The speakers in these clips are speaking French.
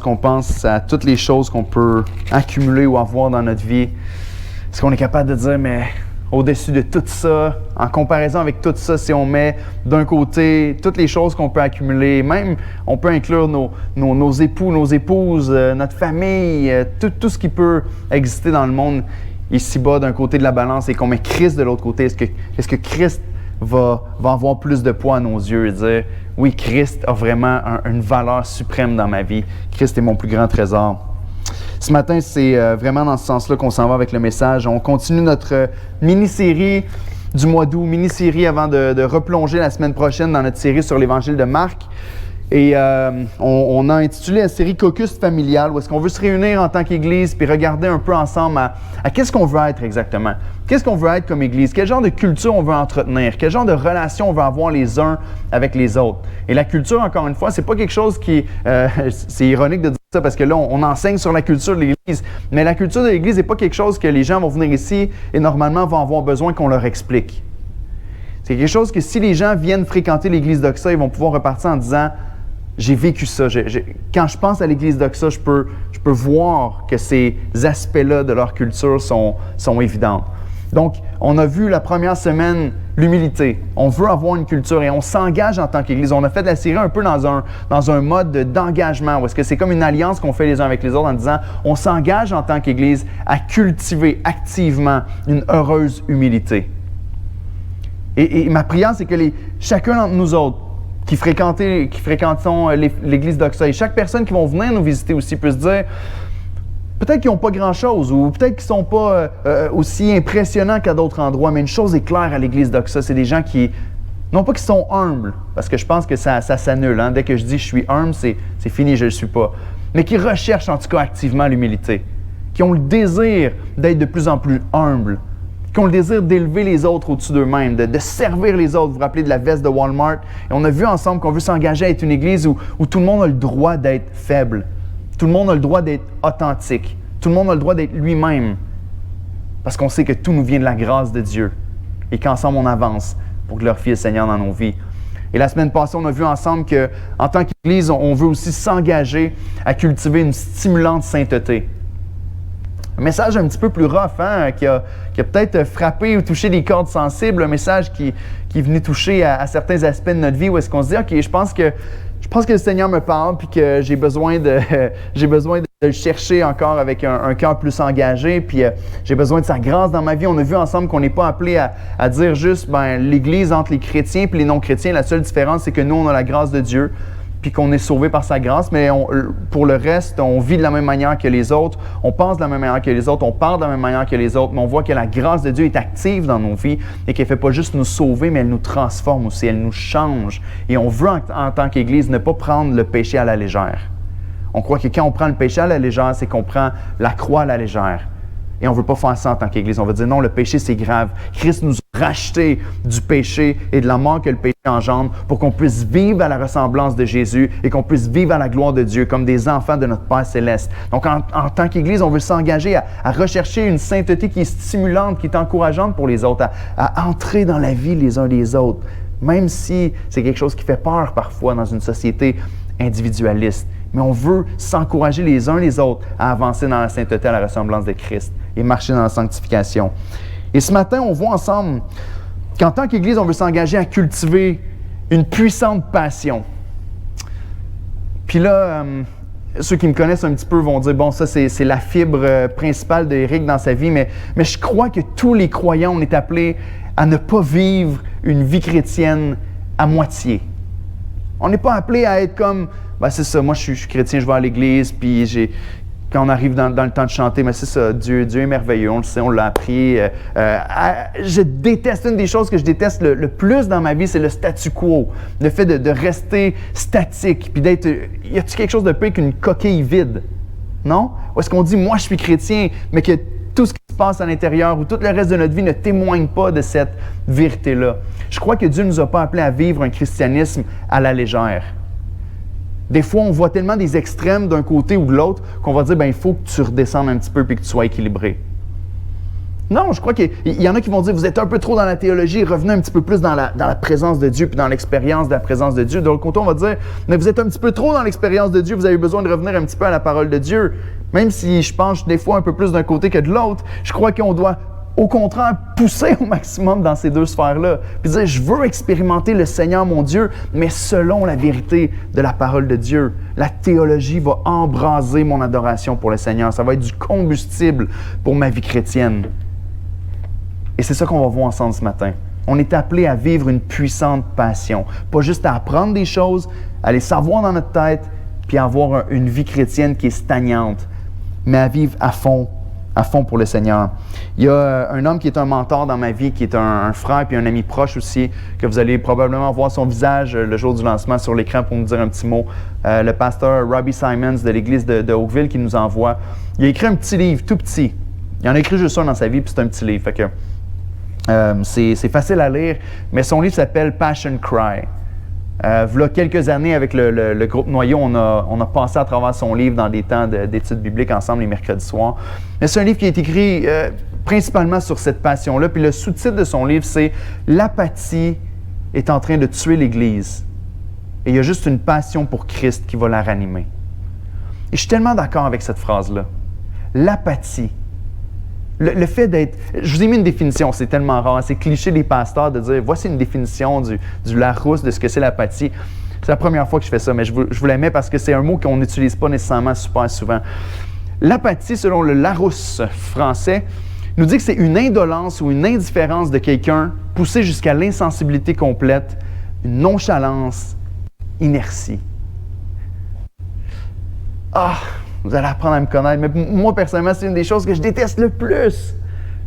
lorsqu'on pense à toutes les choses qu'on peut accumuler ou avoir dans notre vie, est-ce qu'on est capable de dire, mais au-dessus de tout ça, en comparaison avec tout ça, si on met d'un côté toutes les choses qu'on peut accumuler, même on peut inclure nos époux, nos épouses, notre famille, tout ce qui peut exister dans le monde ici-bas d'un côté de la balance et qu'on met Christ de l'autre côté, est-ce que Christ va avoir plus de poids à nos yeux et dire, oui, Christ a vraiment une valeur suprême dans ma vie. Christ est mon plus grand trésor. Ce matin, c'est vraiment dans ce sens-là qu'on s'en va avec le message. On continue notre mini-série du mois d'août, mini-série avant de replonger la semaine prochaine dans notre série sur l'Évangile de Marc. Et on a intitulé la série Caucus familial, où est-ce qu'on veut se réunir en tant qu'Église puis regarder un peu ensemble à qu'est-ce qu'on veut être exactement. Qu'est-ce qu'on veut être comme Église? Quel genre de culture on veut entretenir? Quel genre de relation on veut avoir les uns avec les autres? Et la culture, encore une fois, c'est pas quelque chose qui... c'est ironique de dire ça parce que là, on enseigne sur la culture de l'Église. Mais la culture de l'Église n'est pas quelque chose que les gens vont venir ici et normalement vont avoir besoin qu'on leur explique. C'est quelque chose que si les gens viennent fréquenter l'Église d'Oxa, ils vont pouvoir repartir en disant... J'ai vécu ça. Quand je pense à l'Église d'Oxa, je peux voir que ces aspects-là de leur culture sont évidents. Donc, on a vu la première semaine l'humilité. On veut avoir une culture et on s'engage en tant qu'Église. On a fait la série un peu dans un mode d'engagement, où est-ce que c'est comme une alliance qu'on fait les uns avec les autres en disant on s'engage en tant qu'Église à cultiver activement une heureuse humilité. Et ma prière, c'est que chacun d'entre nous autres, qui fréquentons l'Église d'Oxa, et chaque personne qui va venir nous visiter aussi peut se dire peut-être qu'ils n'ont pas grand-chose ou peut-être qu'ils ne sont pas aussi impressionnants qu'à d'autres endroits, mais une chose est claire à l'Église d'Oxa, c'est des gens qui, non pas qui sont humbles, parce que je pense que ça s'annule. Hein? Dès que je dis je suis humble, c'est fini, je ne le suis pas. Mais qui recherchent en tout cas activement l'humilité, qui ont le désir d'être de plus en plus humbles, qui ont le désir d'élever les autres au-dessus d'eux-mêmes, de servir les autres. Vous vous rappelez de la veste de Walmart? Et on a vu ensemble qu'on veut s'engager à être une Église où tout le monde a le droit d'être faible. Tout le monde a le droit d'être authentique. Tout le monde a le droit d'être lui-même. Parce qu'on sait que tout nous vient de la grâce de Dieu. Et qu'ensemble, on avance pour glorifier le Seigneur dans nos vies. Et la semaine passée, on a vu ensemble qu'en tant qu'Église, on veut aussi s'engager à cultiver une stimulante sainteté. Un message un petit peu plus rough, hein, qui a peut-être frappé ou touché des cordes sensibles, un message qui est venu toucher à certains aspects de notre vie, où est-ce qu'on se dit, OK, je pense que le Seigneur me parle, puis que j'ai besoin de le chercher encore avec un cœur plus engagé, puis j'ai besoin de sa grâce dans ma vie. On a vu ensemble qu'on n'est pas appelé à dire juste, l'Église entre les chrétiens et les non-chrétiens, la seule différence, c'est que nous, on a la grâce de Dieu, puis qu'on est sauvé par sa grâce, mais pour le reste, on vit de la même manière que les autres, on pense de la même manière que les autres, on parle de la même manière que les autres, mais on voit que la grâce de Dieu est active dans nos vies et qu'elle ne fait pas juste nous sauver, mais elle nous transforme aussi, elle nous change. Et on veut, en tant qu'Église, ne pas prendre le péché à la légère. On croit que quand on prend le péché à la légère, c'est qu'on prend la croix à la légère. Et on ne veut pas faire ça en tant qu'Église. On veut dire non, le péché, c'est grave. Christ nous a rachetés du péché et de la mort que le péché engendre pour qu'on puisse vivre à la ressemblance de Jésus et qu'on puisse vivre à la gloire de Dieu comme des enfants de notre Père céleste. Donc, en tant qu'Église, on veut s'engager à rechercher une sainteté qui est stimulante, qui est encourageante pour les autres, à entrer dans la vie les uns des autres, même si c'est quelque chose qui fait peur parfois dans une société individualiste. Mais on veut s'encourager les uns les autres à avancer dans la sainteté à la ressemblance de Christ et marcher dans la sanctification. Et ce matin, on voit ensemble qu'en tant qu'Église, on veut s'engager à cultiver une puissante passion. Puis là, ceux qui me connaissent un petit peu vont dire, bon, ça c'est la fibre principale d'Éric dans sa vie, mais je crois que tous les croyants, on est appelés à ne pas vivre une vie chrétienne à moitié. On n'est pas appelé à être comme, c'est ça, moi je suis chrétien, je vais à l'église, puis quand on arrive dans le temps de chanter, mais c'est ça, Dieu est merveilleux, on le sait, on l'a appris. Je déteste, une des choses que je déteste le plus dans ma vie, c'est le statu quo, le fait de rester statique, puis d'être, y a-t-il quelque chose de pire qu'une coquille vide? Non? Ou est-ce qu'on dit, moi je suis chrétien, mais que tout ce qui se passe à l'intérieur ou tout le reste de notre vie ne témoigne pas de cette vérité-là? Je crois que Dieu ne nous a pas appelés à vivre un christianisme à la légère. Des fois, on voit tellement des extrêmes d'un côté ou de l'autre qu'on va dire, il faut que tu redescendes un petit peu et que tu sois équilibré. Non, je crois qu'il y en a qui vont dire, vous êtes un peu trop dans la théologie, revenez un petit peu plus dans la présence de Dieu, puis dans l'expérience de la présence de Dieu. De l'autre côté, on va dire, mais vous êtes un petit peu trop dans l'expérience de Dieu, vous avez besoin de revenir un petit peu à la parole de Dieu. Même si je penche des fois un peu plus d'un côté que de l'autre, je crois qu'on doit, au contraire, pousser au maximum dans ces deux sphères-là. Puis dire, je veux expérimenter le Seigneur, mon Dieu, mais selon la vérité de la parole de Dieu. La théologie va embraser mon adoration pour le Seigneur. Ça va être du combustible pour ma vie chrétienne. Et c'est ça qu'on va voir ensemble ce matin. On est appelé à vivre une puissante passion. Pas juste à apprendre des choses, à les savoir dans notre tête, puis à avoir une vie chrétienne qui est stagnante, mais à vivre à fond pour le Seigneur. Il y a un homme qui est un mentor dans ma vie, qui est un frère puis un ami proche aussi, que vous allez probablement voir son visage le jour du lancement sur l'écran pour nous dire un petit mot. Le pasteur Robbie Simons de l'église de Oakville qui nous envoie. Il a écrit un petit livre, tout petit. Il en a écrit juste un dans sa vie, puis c'est un petit livre. Fait que, c'est facile à lire, mais son livre s'appelle Passion Cry. V'là quelques années, avec le groupe Noyau, on a passé à travers son livre dans des temps d'études bibliques ensemble les mercredis soirs. Mais c'est un livre qui est écrit principalement sur cette passion-là. Puis le sous-titre de son livre, c'est « L'apathie est en train de tuer l'Église. Et il y a juste une passion pour Christ qui va la ranimer. » Et je suis tellement d'accord avec cette phrase-là. L'apathie. Le fait d'être... Je vous ai mis une définition, c'est tellement rare. C'est cliché des pasteurs de dire « Voici une définition du Larousse de ce que c'est l'apathie. » C'est la première fois que je fais ça, mais je vous la mets parce que c'est un mot qu'on n'utilise pas nécessairement super souvent. L'apathie, selon le Larousse français, nous dit que c'est une indolence ou une indifférence de quelqu'un poussée jusqu'à l'insensibilité complète, une nonchalance, inertie. Ah! Vous allez apprendre à me connaître. Mais moi, personnellement, c'est une des choses que je déteste le plus.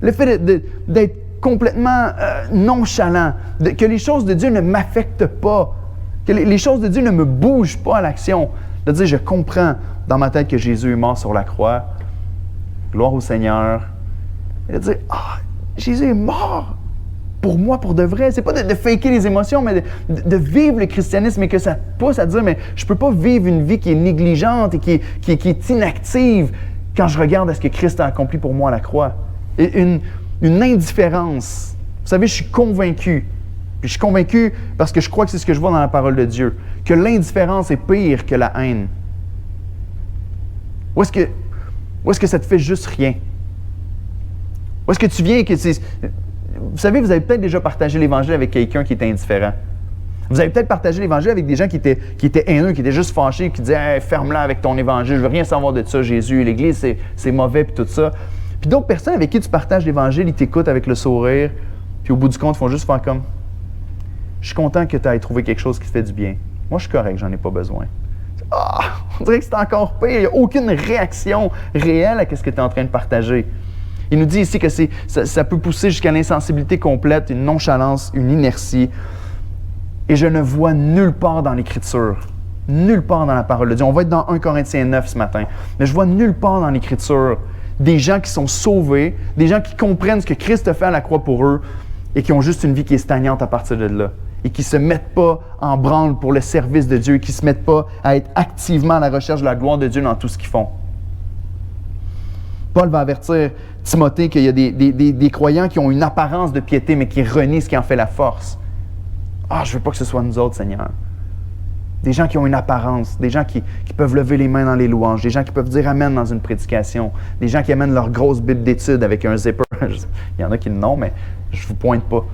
Le fait d'être complètement nonchalant, que les choses de Dieu ne m'affectent pas, que les choses de Dieu ne me bougent pas à l'action. De dire, je comprends dans ma tête que Jésus est mort sur la croix. Gloire au Seigneur. Et de dire, Jésus est mort pour moi, pour de vrai. C'est pas de faker les émotions, mais de vivre le christianisme et que ça te pousse à dire, mais je peux pas vivre une vie qui est négligente et qui est inactive quand je regarde à ce que Christ a accompli pour moi à la croix. Et une indifférence. Vous savez, je suis convaincu, puis je suis convaincu parce que je crois que c'est ce que je vois dans la parole de Dieu, que l'indifférence est pire que la haine. Où est-ce que ça te fait juste rien? Où est-ce que tu viens et que c'est... Vous savez, vous avez peut-être déjà partagé l'Évangile avec quelqu'un qui était indifférent. Vous avez peut-être partagé l'Évangile avec des gens qui étaient haineux, qui étaient juste fâchés, qui disaient hey, « Ferme-la avec ton Évangile, je veux rien savoir de ça, Jésus, l'Église, c'est mauvais, puis tout ça. » Puis d'autres personnes avec qui tu partages l'Évangile, ils t'écoutent avec le sourire, puis au bout du compte, ils font juste faire comme « Je suis content que tu aies trouvé quelque chose qui te fait du bien. Moi, je suis correct, j'en ai pas besoin. » On dirait que c'est encore pire, il n'y a aucune réaction réelle à ce que tu es en train de partager. Il nous dit ici que ça peut pousser jusqu'à l'insensibilité complète, une nonchalance, une inertie. Et je ne vois nulle part dans l'Écriture, nulle part dans la parole de Dieu. On va être dans 1 Corinthiens 9 ce matin, mais je vois nulle part dans l'Écriture des gens qui sont sauvés, des gens qui comprennent ce que Christ a fait à la croix pour eux et qui ont juste une vie qui est stagnante à partir de là et qui ne se mettent pas en branle pour le service de Dieu, qui ne se mettent pas à être activement à la recherche de la gloire de Dieu dans tout ce qu'ils font. Paul va avertir Timothée qu'il y a des croyants qui ont une apparence de piété, mais qui renient ce qui en fait la force. Je ne veux pas que ce soit nous autres, Seigneur. Des gens qui ont une apparence, des gens qui peuvent lever les mains dans les louanges, des gens qui peuvent dire Amen dans une prédication, des gens qui amènent leur grosse Bible d'études avec un zipper. Il y en a qui l'ont, mais je ne vous pointe pas.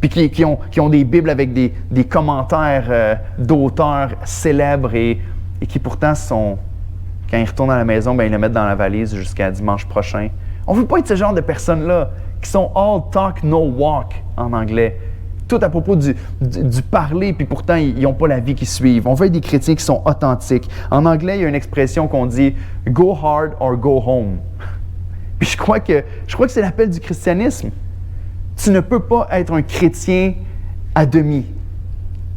Puis qui ont des Bibles avec des commentaires d'auteurs célèbres et qui pourtant sont... Quand ils retournent à la maison, ils le mettent dans la valise jusqu'à dimanche prochain. On ne veut pas être ce genre de personnes-là qui sont « all talk, no walk » en anglais. Tout à propos du parler, puis pourtant, ils n'ont pas la vie qui suit. On veut être des chrétiens qui sont authentiques. En anglais, il y a une expression qu'on dit « go hard or go home ». Puis je crois que c'est l'appel du christianisme. Tu ne peux pas être un chrétien à demi.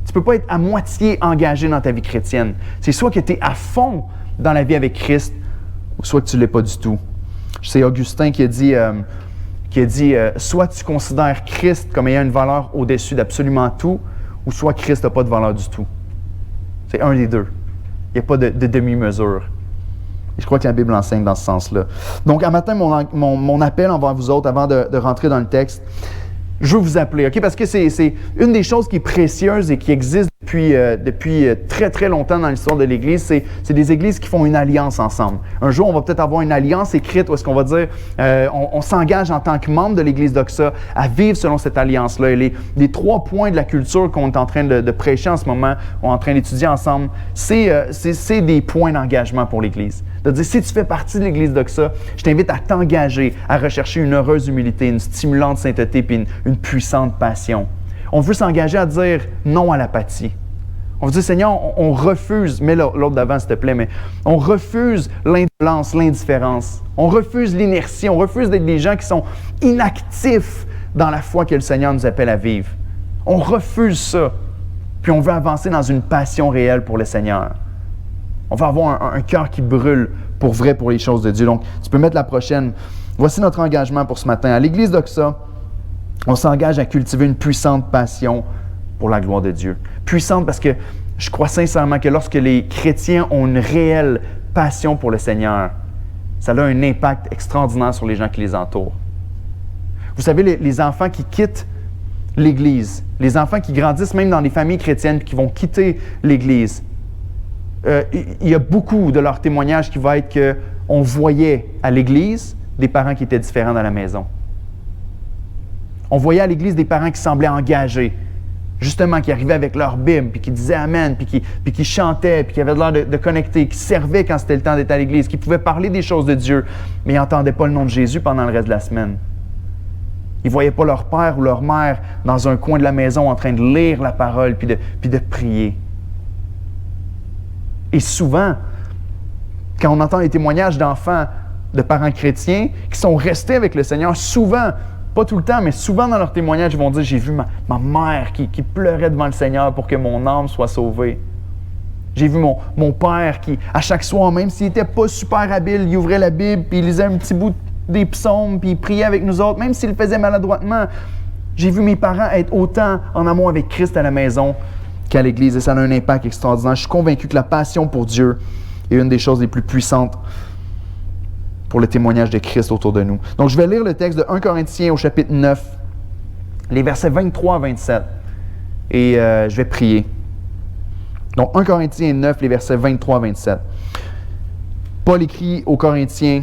Tu ne peux pas être à moitié engagé dans ta vie chrétienne. C'est soit que tu es à fond dans la vie avec Christ, ou soit que tu ne l'es pas du tout. C'est Augustin qui a dit soit tu considères Christ comme ayant une valeur au-dessus d'absolument tout, ou soit Christ n'a pas de valeur du tout. C'est un des deux. Il n'y a pas de demi-mesure. Et je crois que la Bible enseigne dans ce sens-là. Donc, à matin, mon appel envers vous autres, avant de rentrer dans le texte, je veux vous appeler, OK? Parce que c'est une des choses qui est précieuse et qui existe depuis très, très longtemps dans l'histoire de l'Église, c'est des églises qui font une alliance ensemble. Un jour, on va peut-être avoir une alliance écrite où est-ce qu'on va dire, on s'engage en tant que membre de l'Église Doxa à vivre selon cette alliance-là. Et les 3 points de la culture qu'on est en train de prêcher en ce moment, on est en train d'étudier ensemble, c'est des points d'engagement pour l'Église. De dire, si tu fais partie de l'Église Doxa, je t'invite à t'engager, à rechercher une heureuse humilité, une stimulante sainteté puis une puissante passion. On veut s'engager à dire non à l'apathie. On veut dire, Seigneur, on refuse, mets l'autre d'avant s'il te plaît, mais on refuse l'indolence, l'indifférence. On refuse l'inertie, on refuse d'être des gens qui sont inactifs dans la foi que le Seigneur nous appelle à vivre. On refuse ça, puis on veut avancer dans une passion réelle pour le Seigneur. On va avoir un cœur qui brûle pour vrai pour les choses de Dieu. Donc, tu peux mettre la prochaine. Voici notre engagement pour ce matin. À l'Église Doxa, on s'engage à cultiver une puissante passion pour la gloire de Dieu. Puissante parce que je crois sincèrement que lorsque les chrétiens ont une réelle passion pour le Seigneur, ça a un impact extraordinaire sur les gens qui les entourent. Vous savez, les enfants qui quittent l'Église, les enfants qui grandissent même dans des familles chrétiennes et qui vont quitter l'Église, il y a beaucoup de leurs témoignages qui vont être qu'on voyait à l'Église des parents qui étaient différents dans la maison. On voyait à l'Église des parents qui semblaient engagés, justement, qui arrivaient avec leur Bible, puis qui disaient Amen, puis qui chantaient, puis qui avaient l'air de connecter, qui servaient quand c'était le temps d'être à l'Église, qui pouvaient parler des choses de Dieu, mais ils n'entendaient pas le nom de Jésus pendant le reste de la semaine. Ils ne voyaient pas leur père ou leur mère dans un coin de la maison en train de lire la parole, puis de prier. Et souvent, quand on entend les témoignages d'enfants, de parents chrétiens qui sont restés avec le Seigneur, souvent, pas tout le temps, mais souvent dans leurs témoignages, ils vont dire « J'ai vu ma mère qui pleurait devant le Seigneur pour que mon âme soit sauvée. J'ai vu mon père qui, à chaque soir, même s'il n'était pas super habile, il ouvrait la Bible, puis il lisait un petit bout des psaumes, puis il priait avec nous autres, même s'il le faisait maladroitement. J'ai vu mes parents être autant en amour avec Christ à la maison qu'à l'Église, et ça a un impact extraordinaire. Je suis convaincu que la passion pour Dieu est une des choses les plus puissantes pour le témoignage de Christ autour de nous. Donc, je vais lire le texte de 1 Corinthiens au chapitre 9, les versets 23 à 27, et je vais prier. Donc, 1 Corinthiens 9, les versets 23 à 27. Paul écrit aux Corinthiens,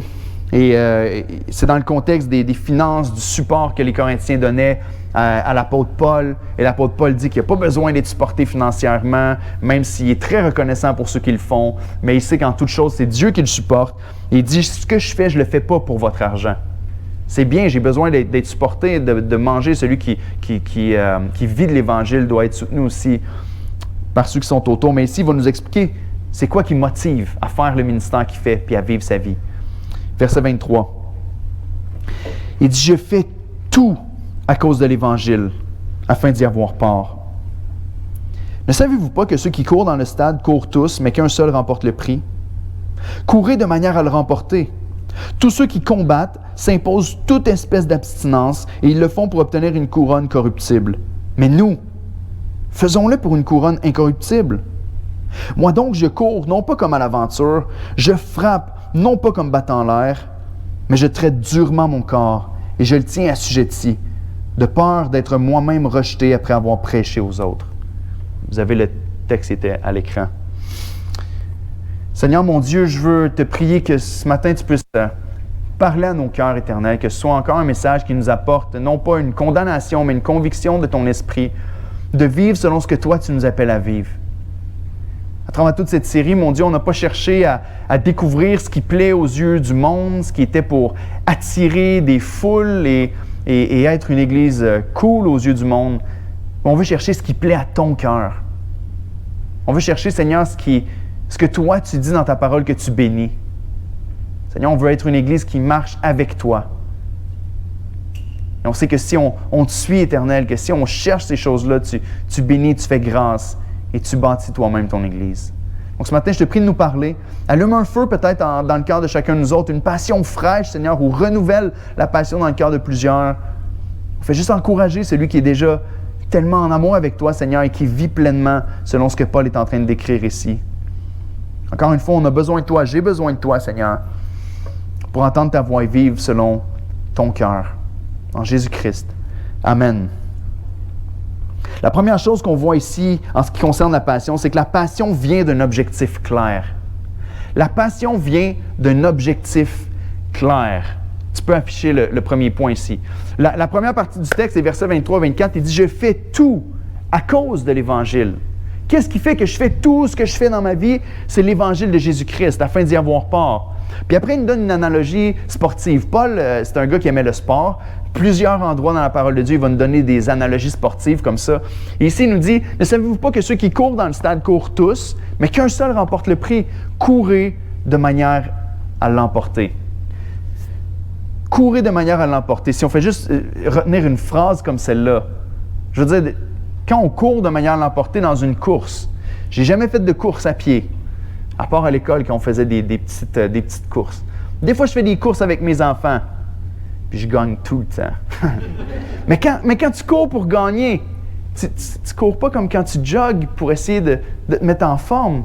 et c'est dans le contexte des finances, du support que les Corinthiens donnaient à l'apôtre Paul. Et l'apôtre Paul dit qu'il n'a pas besoin d'être supporté financièrement, même s'il est très reconnaissant pour ceux qui le font, mais il sait qu'en toute chose, c'est Dieu qui le supporte. Et il dit, ce que je fais, je ne le fais pas pour votre argent. C'est bien, j'ai besoin d'être supporté, de manger. Celui qui vit de l'Évangile doit être soutenu aussi par ceux qui sont autour. Mais ici, il va nous expliquer c'est quoi qui motive à faire le ministère qu'il fait puis à vivre sa vie. Verset 23. Il dit, je fais tout à cause de l'Évangile, afin d'y avoir part. Ne savez-vous pas que ceux qui courent dans le stade courent tous, mais qu'un seul remporte le prix? Courez de manière à le remporter. Tous ceux qui combattent s'imposent toute espèce d'abstinence, et ils le font pour obtenir une couronne corruptible. Mais nous, faisons-le pour une couronne incorruptible. Moi donc, je cours, non pas comme à l'aventure, je frappe, non pas comme battant l'air, mais je traite durement mon corps, et je le tiens assujetti, de peur d'être moi-même rejeté après avoir prêché aux autres. Vous avez le texte qui était à l'écran. Seigneur mon Dieu, je veux te prier que ce matin tu puisses parler à nos cœurs éternels, que ce soit encore un message qui nous apporte non pas une condamnation, mais une conviction de ton esprit, de vivre selon ce que toi tu nous appelles à vivre. À travers toute cette série, mon Dieu, on n'a pas cherché à découvrir ce qui plaît aux yeux du monde, ce qui était pour attirer des foules et être une église cool aux yeux du monde. On veut chercher ce qui plaît à ton cœur. On veut chercher, Seigneur, ce que toi, tu dis dans ta parole que tu bénis. Seigneur, on veut être une église qui marche avec toi. Et on sait que si on te suit, Éternel, que si on cherche ces choses-là, tu bénis, tu fais grâce et tu bâtis toi-même ton église. Donc ce matin, je te prie de nous parler. Allume un feu peut-être dans le cœur de chacun de nous autres, une passion fraîche, Seigneur, ou renouvelle la passion dans le cœur de plusieurs. Fais juste encourager celui qui est déjà tellement en amour avec toi, Seigneur, et qui vit pleinement selon ce que Paul est en train de décrire ici. Encore une fois, on a besoin de toi, j'ai besoin de toi, Seigneur, pour entendre ta voix et vivre selon ton cœur. En Jésus-Christ. Amen. La première chose qu'on voit ici en ce qui concerne la passion, c'est que la passion vient d'un objectif clair. La passion vient d'un objectif clair. Tu peux afficher le premier point ici. La première partie du texte, les versets 23-24, il dit « Je fais tout à cause de l'Évangile ». Qu'est-ce qui fait que je fais tout ce que je fais dans ma vie? C'est l'Évangile de Jésus-Christ, afin d'y avoir part. Puis après, il nous donne une analogie sportive. Paul, c'est un gars qui aimait le sport. Plusieurs endroits dans la parole de Dieu, il va nous donner des analogies sportives comme ça. Et ici, il nous dit, ne savez-vous pas que ceux qui courent dans le stade courent tous, mais qu'un seul remporte le prix? Courez de manière à l'emporter. Courez de manière à l'emporter. Si on fait juste retenir une phrase comme celle-là, je veux dire, quand on court de manière à l'emporter dans une course, j'ai jamais fait de course à pied, à part à l'école quand on faisait des petites courses. Des fois, je fais des courses avec mes enfants, puis je gagne tout le temps. mais quand tu cours pour gagner, tu cours pas comme quand tu jogues pour essayer de te mettre en forme.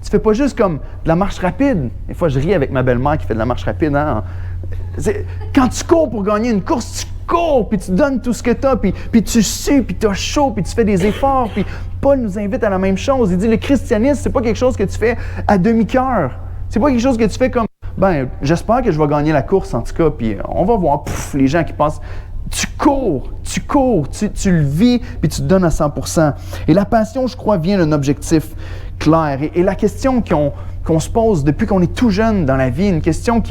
Tu fais pas juste comme de la marche rapide. Des fois, je ris avec ma belle-mère qui fait de la marche rapide. Hein? Quand tu cours pour gagner une course, tu cours, puis tu donnes tout ce que tu as, puis tu sues, puis tu as chaud, puis tu fais des efforts. Puis Paul nous invite à la même chose. Il dit, le christianisme, c'est pas quelque chose que tu fais à demi-cœur. C'est pas quelque chose que tu fais comme, j'espère que je vais gagner la course, en tout cas, puis on va voir, les gens qui pensent, tu cours, tu le vis, puis tu te donnes à 100%. Et la passion, je crois, vient d'un objectif clair. Et la question qu'on se pose depuis qu'on est tout jeune dans la vie, une question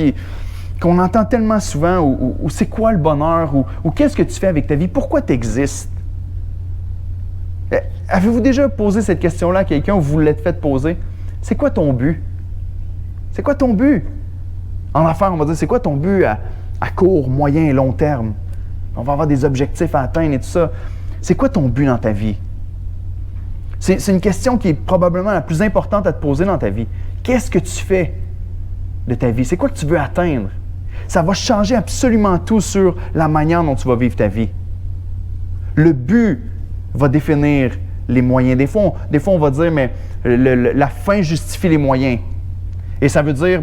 qu'on entend tellement souvent, ou c'est quoi le bonheur, ou qu'est-ce que tu fais avec ta vie, pourquoi tu existes? Avez-vous déjà posé cette question-là à quelqu'un ou vous l'êtes fait poser? C'est quoi ton but? C'est quoi ton but? En affaires, on va dire, c'est quoi ton but à court, moyen et long terme? On va avoir des objectifs à atteindre et tout ça. C'est quoi ton but dans ta vie? C'est une question qui est probablement la plus importante à te poser dans ta vie. Qu'est-ce que tu fais de ta vie? C'est quoi que tu veux atteindre? Ça va changer absolument tout sur la manière dont tu vas vivre ta vie. Le but va définir les moyens. Des fois, on va dire, mais la fin justifie les moyens. Et ça veut dire,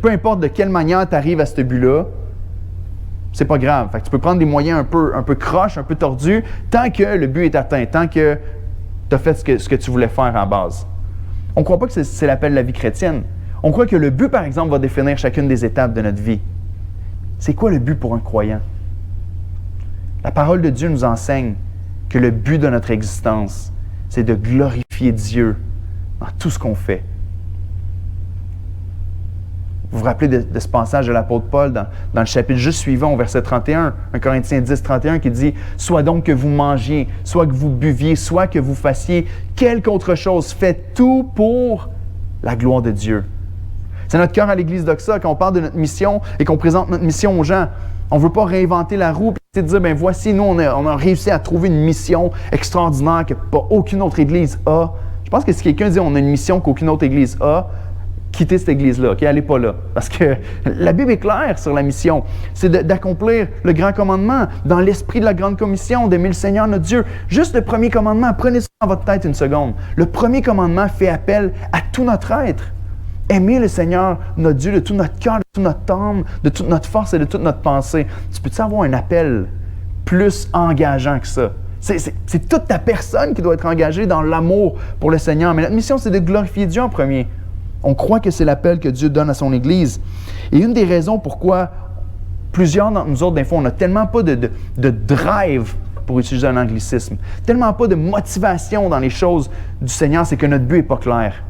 peu importe de quelle manière tu arrives à ce but-là, c'est pas grave. Fait que tu peux prendre des moyens un peu croches, un peu tordus, tant que le but est atteint, tant que tu as fait ce que tu voulais faire en base. On ne croit pas que c'est l'appel de la vie chrétienne. On croit que le but, par exemple, va définir chacune des étapes de notre vie. C'est quoi le but pour un croyant? La parole de Dieu nous enseigne que le but de notre existence, c'est de glorifier Dieu dans tout ce qu'on fait. Vous vous rappelez de ce passage de l'apôtre Paul dans le chapitre juste suivant, au verset 31, 1 Corinthiens 10, 31, qui dit « Soit donc que vous mangiez, soit que vous buviez, soit que vous fassiez quelque autre chose, faites tout pour la gloire de Dieu. » C'est notre cœur à l'Église d'Oxa quand on parle de notre mission et qu'on présente notre mission aux gens. On ne veut pas réinventer la roue et dire, voici, nous, on a réussi à trouver une mission extraordinaire que pas aucune autre Église a. Je pense que si quelqu'un dit, on a une mission qu'aucune autre Église a, quittez cette Église-là, OK? Allez pas là. Parce que la Bible est claire sur la mission. C'est d'accomplir le grand commandement dans l'esprit de la grande commission, d'aimer le Seigneur notre Dieu. Juste le premier commandement, prenez ça dans votre tête une seconde. Le premier commandement fait appel à tout notre être. Aimer le Seigneur, notre Dieu, de tout notre cœur, de toute notre âme, de toute notre force et de toute notre pensée. Tu peux-tu avoir un appel plus engageant que ça? C'est toute ta personne qui doit être engagée dans l'amour pour le Seigneur. Mais notre mission, c'est de glorifier Dieu en premier. On croit que c'est l'appel que Dieu donne à son Église. Et une des raisons pourquoi plusieurs d'entre nous autres, des fois, on n'a tellement pas de drive, pour utiliser un anglicisme, tellement pas de motivation dans les choses du Seigneur, c'est que notre but n'est pas clair.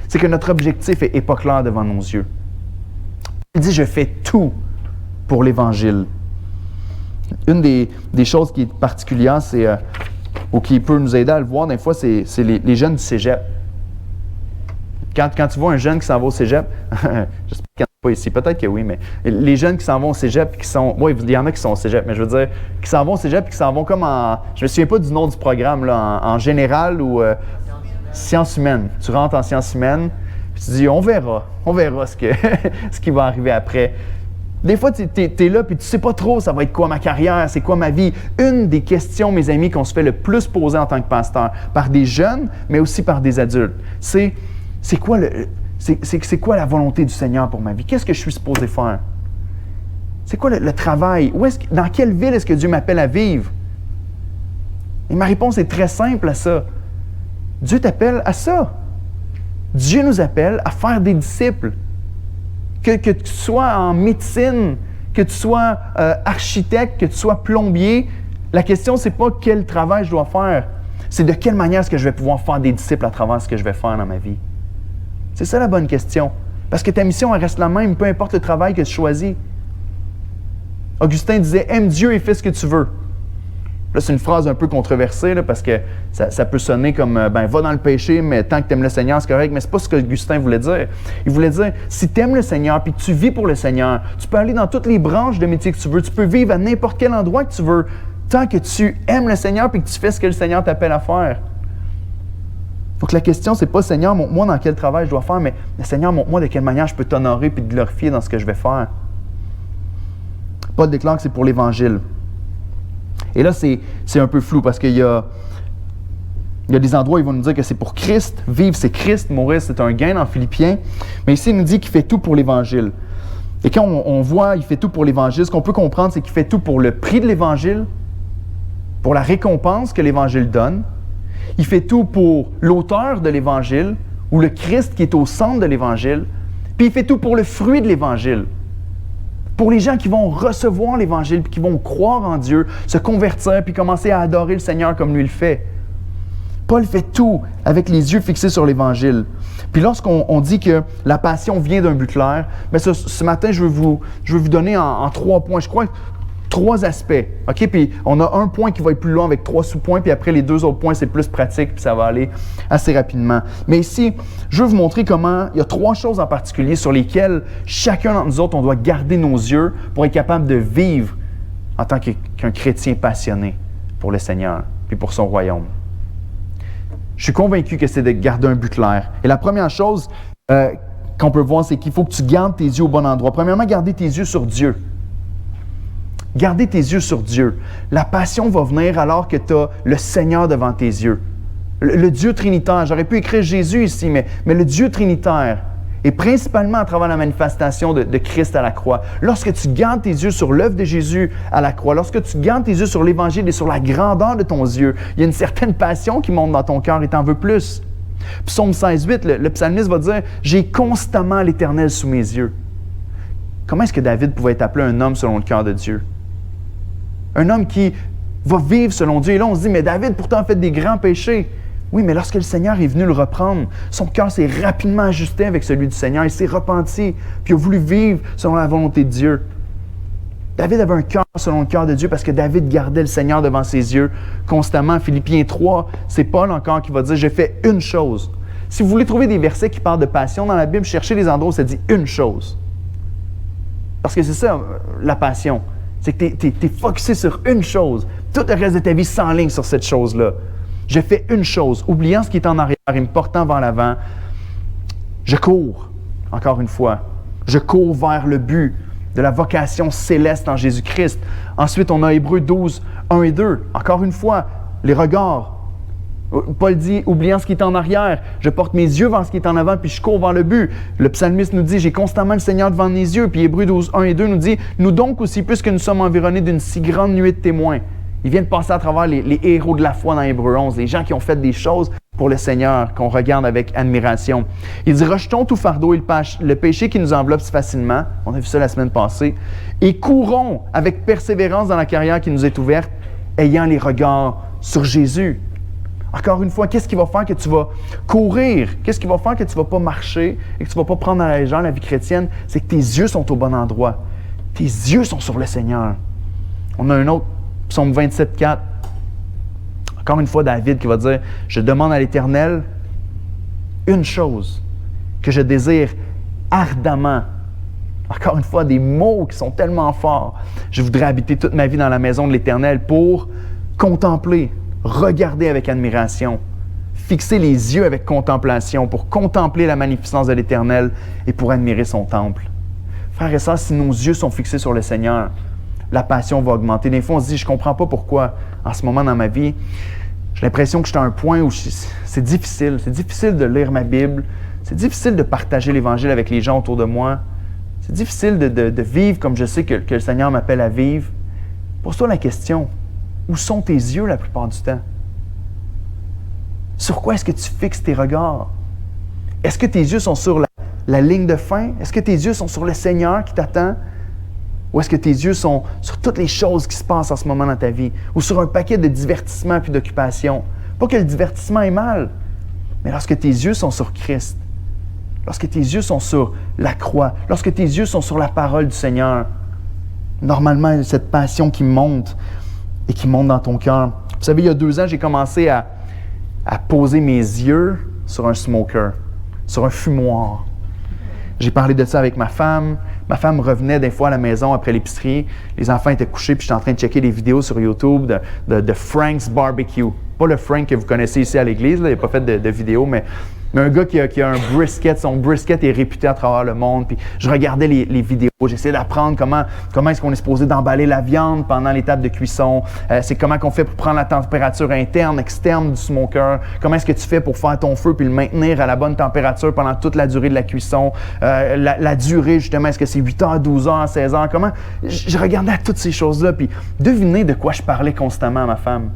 C'est que notre objectif n'est pas clair devant nos yeux. Il dit, je fais tout pour l'Évangile. Une des choses qui est particulière, ou qui peut nous aider à le voir, des fois, c'est les jeunes du cégep. Quand tu vois un jeune qui s'en va au cégep, j'espère qu'il n'y en a pas ici, peut-être que oui, mais les jeunes qui s'en vont au cégep, il y en a qui sont au cégep, mais je veux dire, qui s'en vont au cégep et qui s'en vont comme je me souviens pas du nom du programme, là, en général ou sciences humaines. Tu rentres en sciences humaines, puis tu dis, on verra ce qui va arriver après. Des fois, tu es là, puis tu sais pas trop, ça va être quoi ma carrière, c'est quoi ma vie. Une des questions, mes amis, qu'on se fait le plus poser en tant que pasteur, par des jeunes, mais aussi par des adultes, c'est c'est quoi la volonté du Seigneur pour ma vie? Qu'est-ce que je suis supposé faire? C'est quoi le travail? Dans quelle ville est-ce que Dieu m'appelle à vivre? Et ma réponse est très simple à ça. Dieu t'appelle à ça. Dieu nous appelle à faire des disciples. Que tu sois en médecine, que tu sois architecte, que tu sois plombier, la question, c'est pas quel travail je dois faire. C'est de quelle manière est-ce que je vais pouvoir faire des disciples à travers ce que je vais faire dans ma vie. C'est ça la bonne question. Parce que ta mission, elle reste la même, peu importe le travail que tu choisis. Augustin disait « Aime Dieu et fais ce que tu veux ». Là, c'est une phrase un peu controversée là, parce que ça peut sonner comme « va dans le péché, mais tant que tu aimes le Seigneur, c'est correct ». Mais c'est pas ce qu'Augustin voulait dire. Il voulait dire « Si tu aimes le Seigneur et que tu vis pour le Seigneur, tu peux aller dans toutes les branches de métier que tu veux, tu peux vivre à n'importe quel endroit que tu veux, tant que tu aimes le Seigneur et que tu fais ce que le Seigneur t'appelle à faire. » Donc la question, c'est pas « Seigneur, montre-moi dans quel travail je dois faire », mais « Seigneur, montre-moi de quelle manière je peux t'honorer et te glorifier dans ce que je vais faire. » Paul déclare que c'est pour l'Évangile. Et là, c'est un peu flou parce qu'il y a des endroits où ils vont nous dire que c'est pour Christ. Vivre, c'est Christ. Mourir, c'est un gain dans Philippiens. Mais ici, il nous dit qu'il fait tout pour l'Évangile. Et quand on voit qu'il fait tout pour l'Évangile, ce qu'on peut comprendre, c'est qu'il fait tout pour le prix de l'Évangile, pour la récompense que l'Évangile donne. Il fait tout pour l'auteur de l'Évangile, ou le Christ qui est au centre de l'Évangile. Puis il fait tout pour le fruit de l'Évangile. Pour les gens qui vont recevoir l'Évangile, puis qui vont croire en Dieu, se convertir, puis commencer à adorer le Seigneur comme lui le fait. Paul fait tout avec les yeux fixés sur l'Évangile. Puis lorsqu'on dit que la passion vient d'un but clair, bien ce matin, je veux vous donner en 3 points. Je crois 3 aspects. OK? Puis on a un point qui va être plus long avec 3 sous-points, puis après les 2 autres points, c'est plus pratique, puis ça va aller assez rapidement. Mais ici, je veux vous montrer comment il y a 3 choses en particulier sur lesquelles chacun d'entre nous autres, on doit garder nos yeux pour être capable de vivre en tant qu'un chrétien passionné pour le Seigneur, puis pour son royaume. Je suis convaincu que c'est de garder un but clair. Et la première chose qu'on peut voir, c'est qu'il faut que tu gardes tes yeux au bon endroit. Premièrement, garder tes yeux sur Dieu. Gardez tes yeux sur Dieu. La passion va venir alors que tu as le Seigneur devant tes yeux. Le Dieu trinitaire, j'aurais pu écrire Jésus ici, mais le Dieu trinitaire, et principalement à travers la manifestation de Christ à la croix. Lorsque tu gardes tes yeux sur l'œuvre de Jésus à la croix, lorsque tu gardes tes yeux sur l'Évangile et sur la grandeur de ton yeux, il y a une certaine passion qui monte dans ton cœur et tu en veux plus. Psaume 16:8, le psalmiste va dire « J'ai constamment l'Éternel sous mes yeux ». Comment est-ce que David pouvait être appelé un homme selon le cœur de Dieu? Un homme qui va vivre selon Dieu. Et là, on se dit, mais David pourtant a fait des grands péchés. Oui, mais lorsque le Seigneur est venu le reprendre, son cœur s'est rapidement ajusté avec celui du Seigneur. Il s'est repenti, puis il a voulu vivre selon la volonté de Dieu. David avait un cœur selon le cœur de Dieu parce que David gardait le Seigneur devant ses yeux constamment. Philippiens 3, c'est Paul encore qui va dire « J'ai fait une chose ». Si vous voulez trouver des versets qui parlent de passion dans la Bible, cherchez les endroits où ça dit « une chose ». Parce que c'est ça, la passion. C'est que tu es focusé sur une chose. Tout le reste de ta vie s'enligne sur cette chose-là. Je fais une chose, oubliant ce qui est en arrière et me portant vers l'avant. Je cours, encore une fois. Je cours vers le but de la vocation céleste en Jésus-Christ. Ensuite, on a Hébreux 12, 1 et 2. Encore une fois, les regards. Paul dit, oubliant ce qui est en arrière, je porte mes yeux vers ce qui est en avant, puis je cours vers le but. Le psalmiste nous dit, j'ai constamment le Seigneur devant mes yeux. Puis Hébreux 12, 1 et 2 nous dit, nous donc aussi, puisque nous sommes environnés d'une si grande nuée de témoins. Il vient de passer à travers les héros de la foi dans Hébreux 11, les gens qui ont fait des choses pour le Seigneur, qu'on regarde avec admiration. Il dit, rejetons tout fardeau et le péché qui nous enveloppe si facilement, on a vu ça la semaine passée, et courons avec persévérance dans la carrière qui nous est ouverte, ayant les regards sur Jésus. Encore une fois, qu'est-ce qui va faire que tu vas courir? Qu'est-ce qui va faire que tu ne vas pas marcher et que tu ne vas pas prendre à la légère la vie chrétienne? C'est que tes yeux sont au bon endroit. Tes yeux sont sur le Seigneur. On a un autre, Psaume 27, 4. Encore une fois, David qui va dire, « Je demande à l'Éternel une chose que je désire ardemment. » Encore une fois, des mots qui sont tellement forts. Je voudrais habiter toute ma vie dans la maison de l'Éternel pour contempler, regarder avec admiration, fixer les yeux avec contemplation pour contempler la magnificence de l'Éternel et pour admirer son temple. Frères et sœurs, si nos yeux sont fixés sur le Seigneur, la passion va augmenter. Des fois, on se dit, je ne comprends pas pourquoi, en ce moment dans ma vie, J'ai l'impression que je suis à un point où c'est difficile. C'est difficile de lire ma Bible. C'est difficile de partager l'Évangile avec les gens autour de moi. C'est difficile de vivre comme je sais que le Seigneur m'appelle à vivre. Pose-toi la question, où sont tes yeux la plupart du temps? Sur quoi est-ce que tu fixes tes regards? Est-ce que tes yeux sont sur la ligne de fin? Est-ce que tes yeux sont sur le Seigneur qui t'attend? Ou est-ce que tes yeux sont sur toutes les choses qui se passent en ce moment dans ta vie? Ou sur un paquet de divertissements puis d'occupations? Pas que le divertissement est mal, mais lorsque tes yeux sont sur Christ, lorsque tes yeux sont sur la croix, lorsque tes yeux sont sur la parole du Seigneur, normalement, il y a cette passion qui monte et qui monte dans ton cœur. Vous savez, il y a 2 ans, j'ai commencé à poser mes yeux sur un smoker, sur un fumoir. J'ai parlé de ça avec ma femme. Ma femme revenait des fois à la maison après l'épicerie. Les enfants étaient couchés, puis j'étais en train de checker des vidéos sur YouTube de Frank's Barbecue. Pas le Frank que vous connaissez ici à l'église, là, il n'a pas fait de vidéo, mais un gars qui a un brisket. Son brisket est réputé à travers le monde. Puis je regardais les vidéos. J'essayais d'apprendre comment est-ce qu'on est supposé d'emballer la viande pendant l'étape de cuisson. C'est comment qu'on fait pour prendre la température interne, externe du smoker. Comment est-ce que tu fais pour faire ton feu puis le maintenir à la bonne température pendant toute la durée de la cuisson. La durée, justement, est-ce que c'est 8 heures, 12 heures, 16 heures? Comment? Je regardais à toutes ces choses-là. Puis devinez de quoi je parlais constamment à ma femme.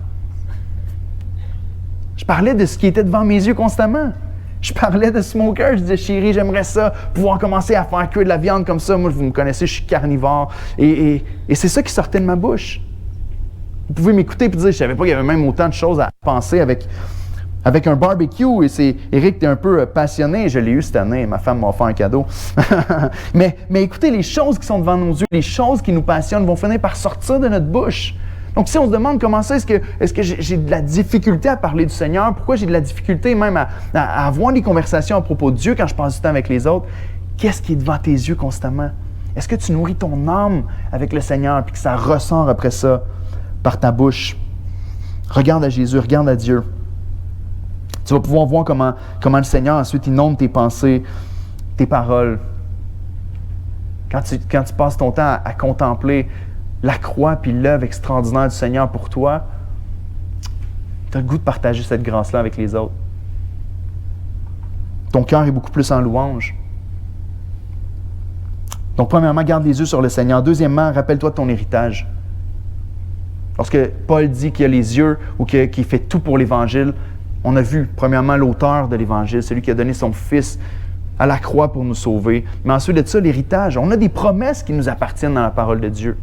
Je parlais de ce qui était devant mes yeux constamment. Je parlais de smoker, je disais, chérie, j'aimerais ça, pouvoir commencer à faire cuire de la viande comme ça. Moi, vous me connaissez, je suis carnivore. Et c'est ça qui sortait de ma bouche. Vous pouvez m'écouter et dire, je ne savais pas qu'il y avait même autant de choses à penser avec un barbecue. Et c'est, Éric, tu es un peu passionné. Je l'ai eu cette année, ma femme m'a offert un cadeau. mais écoutez, les choses qui sont devant nos yeux, les choses qui nous passionnent vont finir par sortir de notre bouche. Donc, si on se demande comment ça, est-ce que j'ai de la difficulté à parler du Seigneur? Pourquoi j'ai de la difficulté même à avoir des conversations à propos de Dieu quand je passe du temps avec les autres? Qu'est-ce qui est devant tes yeux constamment? Est-ce que tu nourris ton âme avec le Seigneur puis que ça ressort après ça par ta bouche? Regarde à Jésus, regarde à Dieu. Tu vas pouvoir voir comment le Seigneur ensuite inonde tes pensées, tes paroles. Quand tu passes ton temps à contempler la croix puis l'œuvre extraordinaire du Seigneur pour toi, tu as le goût de partager cette grâce-là avec les autres. Ton cœur est beaucoup plus en louange. Donc, premièrement, garde les yeux sur le Seigneur. Deuxièmement, rappelle-toi de ton héritage. Lorsque Paul dit qu'il a les yeux ou qu'il fait tout pour l'Évangile, on a vu, premièrement, l'auteur de l'Évangile, celui qui a donné son Fils à la croix pour nous sauver. Mais ensuite de ça, l'héritage. On a des promesses qui nous appartiennent dans la parole de Dieu.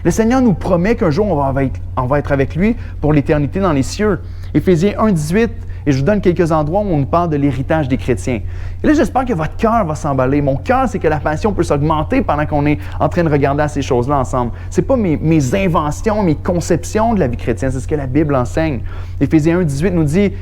Le Seigneur nous promet qu'un jour, on va être avec lui pour l'éternité dans les cieux. Éphésiens 1,18, et je vous donne quelques endroits où on nous parle de l'héritage des chrétiens. Et là, j'espère que votre cœur va s'emballer. Mon cœur, c'est que la passion peut s'augmenter pendant qu'on est en train de regarder à ces choses-là ensemble. Ce n'est pas mes inventions, mes conceptions de la vie chrétienne, c'est ce que la Bible enseigne. Éphésiens 1,18 nous dit,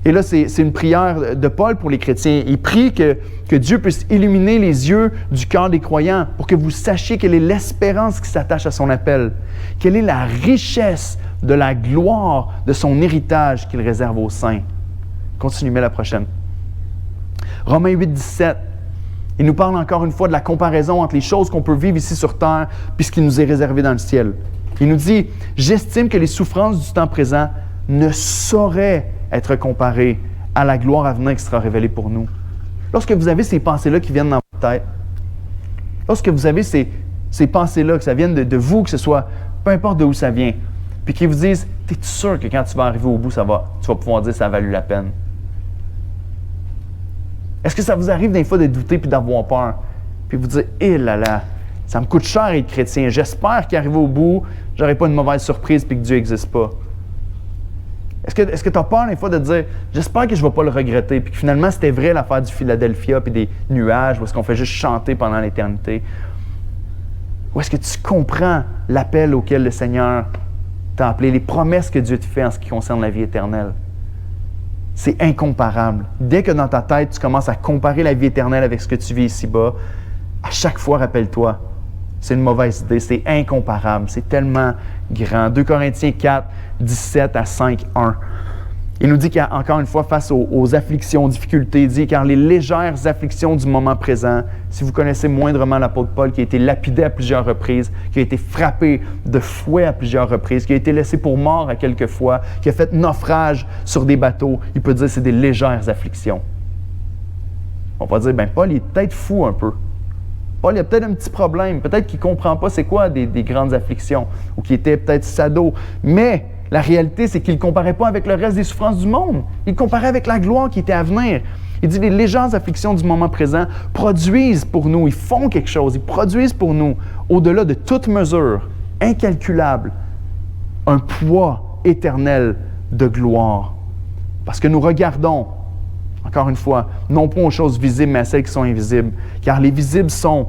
et là, c'est une prière de Paul pour les chrétiens. Il prie que Dieu puisse illuminer les yeux du cœur des croyants pour que vous sachiez quelle est l'espérance qui s'attache à son appel, quelle est la richesse de la gloire de son héritage qu'il réserve aux saints. Continue, mais la prochaine. Romains 8, 17. Il nous parle encore une fois de la comparaison entre les choses qu'on peut vivre ici sur terre et ce qui nous est réservé dans le ciel. Il nous dit, « J'estime que les souffrances du temps présent ne sauraient être comparées à la gloire à venir qui sera révélée pour nous. » Lorsque vous avez ces pensées-là qui viennent dans votre tête, lorsque vous avez ces pensées-là, que ça vienne de vous, que ce soit, peu importe d'où ça vient, puis qu'ils vous disent, « T'es sûr que quand tu vas arriver au bout, tu vas pouvoir dire que ça a valu la peine? » Est-ce que ça vous arrive des fois de douter puis d'avoir peur? Puis vous dire, « Eh là là, ça me coûte cher être chrétien. J'espère qu'arrivé au bout, je n'aurai pas une mauvaise surprise puis que Dieu n'existe pas. » Est-ce que tu as peur des fois de dire, j'espère que je ne vais pas le regretter, puis que finalement c'était vrai l'affaire du Philadelphia puis des nuages, où est-ce qu'on fait juste chanter pendant l'éternité? Ou est-ce que tu comprends l'appel auquel le Seigneur t'a appelé, les promesses que Dieu te fait en ce qui concerne la vie éternelle? C'est incomparable. Dès que dans ta tête, tu commences à comparer la vie éternelle avec ce que tu vis ici-bas, à chaque fois, rappelle-toi, c'est une mauvaise idée, c'est incomparable, c'est tellement grand. 2 Corinthiens 4, 17 à 5, 1. Il nous dit qu'encore une fois, face aux afflictions, aux difficultés, il dit, car les légères afflictions du moment présent, si vous connaissez moindrement l'apôtre Paul, qui a été lapidé à plusieurs reprises, qui a été frappé de fouet à plusieurs reprises, qui a été laissé pour mort à quelques fois, qui a fait naufrage sur des bateaux, il peut dire que c'est des légères afflictions. On va dire, Paul, il est peut-être fou un peu. Paul, il a peut-être un petit problème. Peut-être qu'il ne comprend pas c'est quoi des grandes afflictions, ou qu'il était peut-être sado. Mais la réalité, c'est qu'il ne comparait pas avec le reste des souffrances du monde. Il comparait avec la gloire qui était à venir. Il dit, les légères afflictions du moment présent produisent pour nous, ils font quelque chose, ils produisent pour nous, au-delà de toute mesure, incalculable, un poids éternel de gloire. Parce que nous regardons, encore une fois, non pas aux choses visibles, mais à celles qui sont invisibles. Car les visibles sont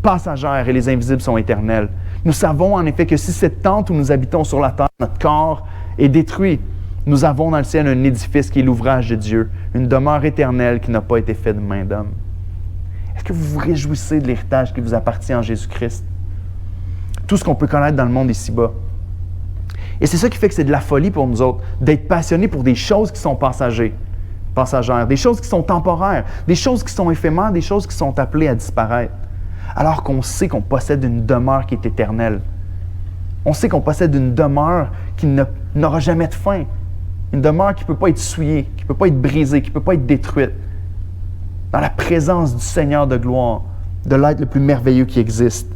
passagères et les invisibles sont éternels. Nous savons en effet que si cette tente où nous habitons sur la terre, notre corps, est détruit, nous avons dans le ciel un édifice qui est l'ouvrage de Dieu, une demeure éternelle qui n'a pas été faite de main d'homme. Est-ce que vous vous réjouissez de l'héritage qui vous appartient en Jésus-Christ? Tout ce qu'on peut connaître dans le monde ici-bas. Et c'est ça qui fait que c'est de la folie pour nous autres, d'être passionnés pour des choses qui sont passagères, des choses qui sont temporaires, des choses qui sont éphémères, des choses qui sont appelées à disparaître. Alors qu'on sait qu'on possède une demeure qui est éternelle. On sait qu'on possède une demeure qui n'aura jamais de fin. Une demeure qui ne peut pas être souillée, qui ne peut pas être brisée, qui ne peut pas être détruite. Dans la présence du Seigneur de gloire, de l'être le plus merveilleux qui existe.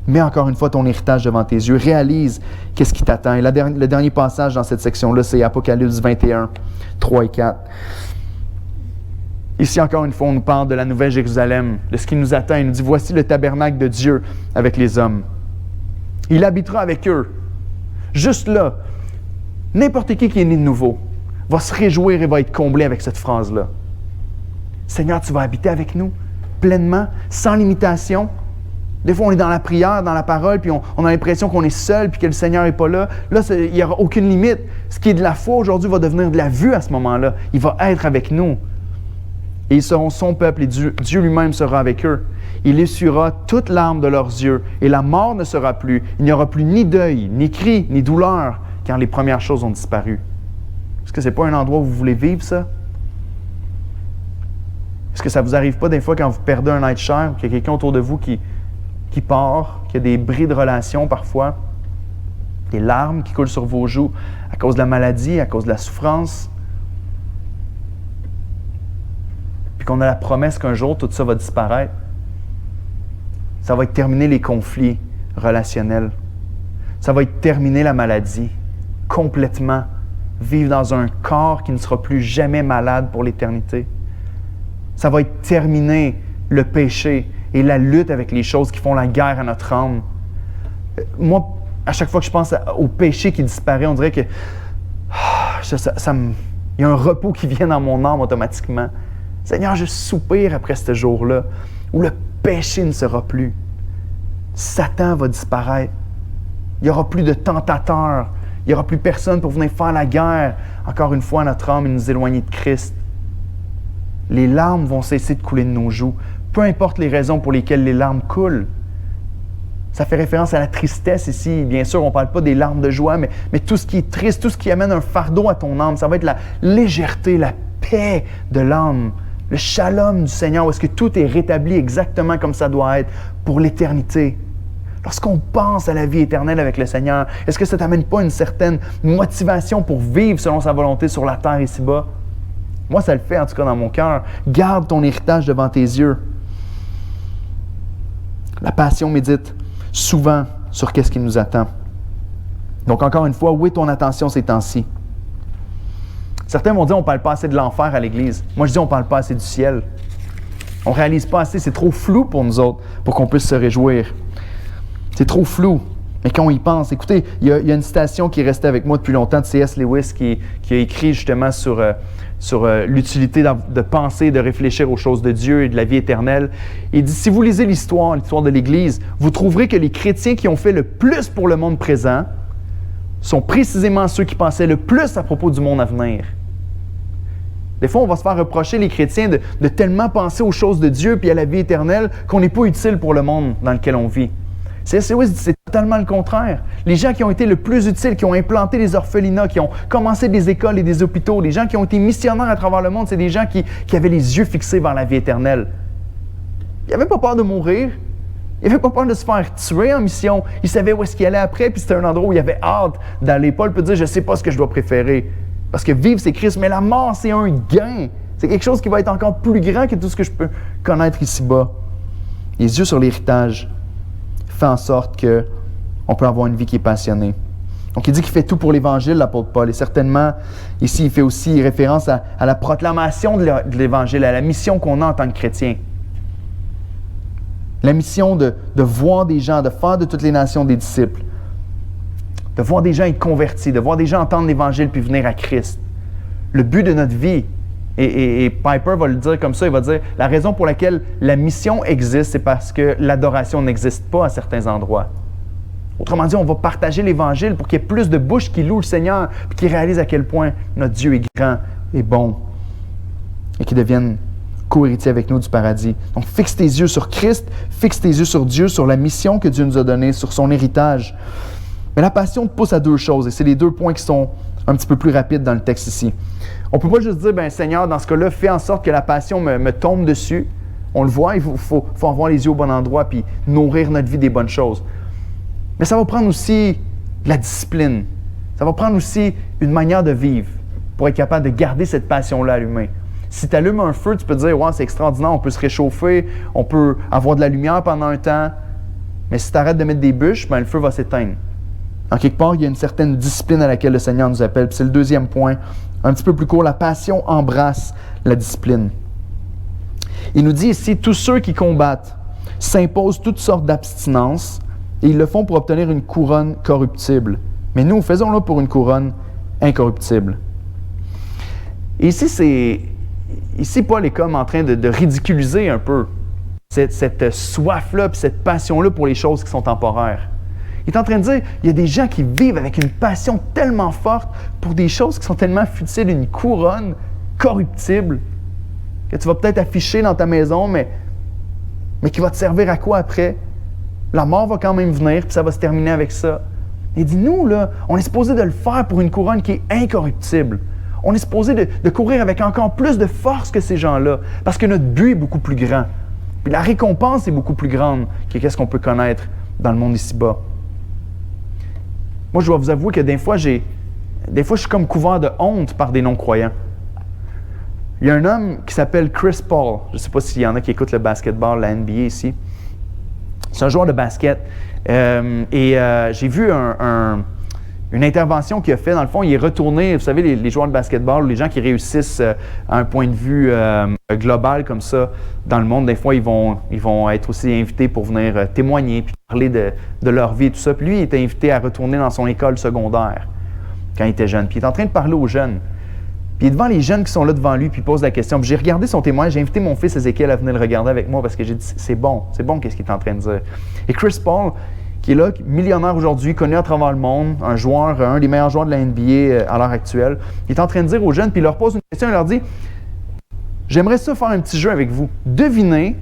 Mets encore une fois ton héritage devant tes yeux. Réalise qu'est-ce qui t'attend. Et le dernier passage dans cette section-là, c'est Apocalypse 21, 3 et 4. Ici, encore une fois, on nous parle de la Nouvelle Jérusalem, de ce qui nous attend. Il nous dit, voici le tabernacle de Dieu avec les hommes. Il habitera avec eux. Juste là, n'importe qui est né de nouveau va se réjouir et va être comblé avec cette phrase-là. Seigneur, tu vas habiter avec nous pleinement, sans limitation. Des fois, on est dans la prière, dans la parole, puis on a l'impression qu'on est seul, puis que le Seigneur n'est pas là. Là, il n'y aura aucune limite. Ce qui est de la foi aujourd'hui va devenir de la vue à ce moment-là. Il va être avec nous. Et ils seront son peuple, et Dieu lui-même sera avec eux. Il essuiera toute larme de leurs yeux, et la mort ne sera plus. Il n'y aura plus ni deuil, ni cri, ni douleur, car les premières choses ont disparu. Est-ce que ce n'est pas un endroit où vous voulez vivre, ça? Est-ce que ça ne vous arrive pas des fois quand vous perdez un être cher, qu'il y a quelqu'un autour de vous qui part, qu'il y a des bris de relations parfois, des larmes qui coulent sur vos joues à cause de la maladie, à cause de la souffrance, puis qu'on a la promesse qu'un jour, tout ça va disparaître. Ça va être terminé les conflits relationnels. Ça va être terminé la maladie, complètement. Vivre dans un corps qui ne sera plus jamais malade pour l'éternité. Ça va être terminé le péché et la lutte avec les choses qui font la guerre à notre âme. Moi, à chaque fois que je pense au péché qui disparaît, on dirait que il y a un repos qui vient dans mon âme automatiquement. Seigneur, je soupire après ce jour-là où le péché ne sera plus. Satan va disparaître. Il n'y aura plus de tentateurs. Il n'y aura plus personne pour venir faire la guerre, encore une fois, à notre âme et nous éloigner de Christ. Les larmes vont cesser de couler de nos joues, peu importe les raisons pour lesquelles les larmes coulent. Ça fait référence à la tristesse ici. Bien sûr, on ne parle pas des larmes de joie, mais tout ce qui est triste, tout ce qui amène un fardeau à ton âme, ça va être la légèreté, la paix de l'âme, le shalom du Seigneur, où est-ce que tout est rétabli exactement comme ça doit être pour l'éternité. Lorsqu'on pense à la vie éternelle avec le Seigneur, est-ce que ça ne t'amène pas une certaine motivation pour vivre selon sa volonté sur la terre ici-bas? Moi, ça le fait, en tout cas, dans mon cœur. Garde ton héritage devant tes yeux. La Passion médite souvent sur qu'est-ce qui nous attend. Donc, encore une fois, où est ton attention ces temps-ci? Certains vont dire qu'on ne parle pas assez de l'enfer à l'Église. Moi, je dis qu'on ne parle pas assez du ciel. On ne réalise pas assez, c'est trop flou pour nous autres, pour qu'on puisse se réjouir. C'est trop flou. Mais quand on y pense, écoutez, il y a une citation qui est restée avec moi depuis longtemps de C.S. Lewis qui a écrit justement sur l'utilité de penser, de réfléchir aux choses de Dieu et de la vie éternelle. Il dit, si vous lisez l'histoire de l'Église, vous trouverez que les chrétiens qui ont fait le plus pour le monde présent sont précisément ceux qui pensaient le plus à propos du monde à venir. Des fois, on va se faire reprocher, les chrétiens, de tellement penser aux choses de Dieu puis à la vie éternelle qu'on n'est pas utile pour le monde dans lequel on vit. C.S. Lewis dit c'est totalement le contraire. Les gens qui ont été le plus utiles, qui ont implanté les orphelinats, qui ont commencé des écoles et des hôpitaux, les gens qui ont été missionnaires à travers le monde, c'est des gens qui avaient les yeux fixés vers la vie éternelle. Ils n'avaient pas peur de mourir. Ils n'avaient pas peur de se faire tuer en mission. Ils savaient où est-ce qu'ils allaient après, puis c'était un endroit où il avait hâte d'aller. Paul peut dire, je ne sais pas ce que je dois préférer. Parce que vivre, c'est Christ, mais la mort, c'est un gain. C'est quelque chose qui va être encore plus grand que tout ce que je peux connaître ici-bas. Les yeux sur l'héritage fait en sorte qu'on peut avoir une vie qui est passionnée. Donc, il dit qu'il fait tout pour l'Évangile, l'apôtre Paul. Et certainement, ici, il fait aussi référence à la proclamation de l'Évangile, à la mission qu'on a en tant que chrétien. La mission de voir des gens, de faire de toutes les nations des disciples, de voir des gens être convertis, de voir des gens entendre l'Évangile puis venir à Christ. Le but de notre vie, et Piper va le dire comme ça, il va dire, la raison pour laquelle la mission existe, c'est parce que l'adoration n'existe pas à certains endroits. Autrement dit, on va partager l'Évangile pour qu'il y ait plus de bouches qui louent le Seigneur puis qui réalisent à quel point notre Dieu est grand et bon et qui deviennent co-héritiers avec nous du paradis. Donc, fixe tes yeux sur Christ, fixe tes yeux sur Dieu, sur la mission que Dieu nous a donnée, sur son héritage. Mais la passion te pousse à deux choses, et c'est les deux points qui sont un petit peu plus rapides dans le texte ici. On ne peut pas juste dire, bien, Seigneur, dans ce cas-là, fais en sorte que la passion me tombe dessus. On le voit, il faut avoir les yeux au bon endroit puis nourrir notre vie des bonnes choses. Mais ça va prendre aussi de la discipline. Ça va prendre aussi une manière de vivre pour être capable de garder cette passion-là allumée. Si tu allumes un feu, tu peux te dire « Wow, c'est extraordinaire, on peut se réchauffer, on peut avoir de la lumière pendant un temps. » Mais si tu arrêtes de mettre des bûches, ben, le feu va s'éteindre. En quelque part, il y a une certaine discipline à laquelle le Seigneur nous appelle. Puis c'est le deuxième point, un petit peu plus court, la passion embrasse la discipline. Il nous dit ici, tous ceux qui combattent s'imposent toutes sortes d'abstinences et ils le font pour obtenir une couronne corruptible. Mais nous, faisons-le pour une couronne incorruptible. Et ici, Paul est comme en train de ridiculiser un peu cette soif-là et cette passion-là pour les choses qui sont temporaires. Il est en train de dire, il y a des gens qui vivent avec une passion tellement forte pour des choses qui sont tellement futiles, une couronne corruptible, que tu vas peut-être afficher dans ta maison, mais qui va te servir à quoi après? La mort va quand même venir, puis ça va se terminer avec ça. Il dit, nous, là, on est supposé de le faire pour une couronne qui est incorruptible. On est supposé de courir avec encore plus de force que ces gens-là, parce que notre but est beaucoup plus grand. Puis la récompense est beaucoup plus grande que qu'est-ce qu'on peut connaître dans le monde ici-bas. Moi, je dois vous avouer que des fois, je suis comme couvert de honte par des non-croyants. Il y a un homme qui s'appelle Chris Paul. Je ne sais pas s'il y en a qui écoutent le basketball, la NBA ici. C'est un joueur de basket. J'ai vu une intervention qu'il a fait. Dans le fond, il est retourné, vous savez, les joueurs de basketball, les gens qui réussissent à un point de vue global comme ça dans le monde, des fois, ils vont être aussi invités pour venir témoigner puis parler de leur vie et tout ça. Puis lui, il était invité à retourner dans son école secondaire quand il était jeune. Puis il est en train de parler aux jeunes. Puis il est devant les jeunes qui sont là devant lui, puis il pose la question. Puis j'ai regardé son témoignage, j'ai invité mon fils Ézéchiel à venir le regarder avec moi parce que j'ai dit, c'est bon qu'est-ce qu'il est en train de dire. Et Chris Paul, qui est là, millionnaire aujourd'hui, connu à travers le monde, un des meilleurs joueurs de la NBA à l'heure actuelle, il est en train de dire aux jeunes, puis il leur pose une question, il leur dit « J'aimerais ça faire un petit jeu avec vous. Devinez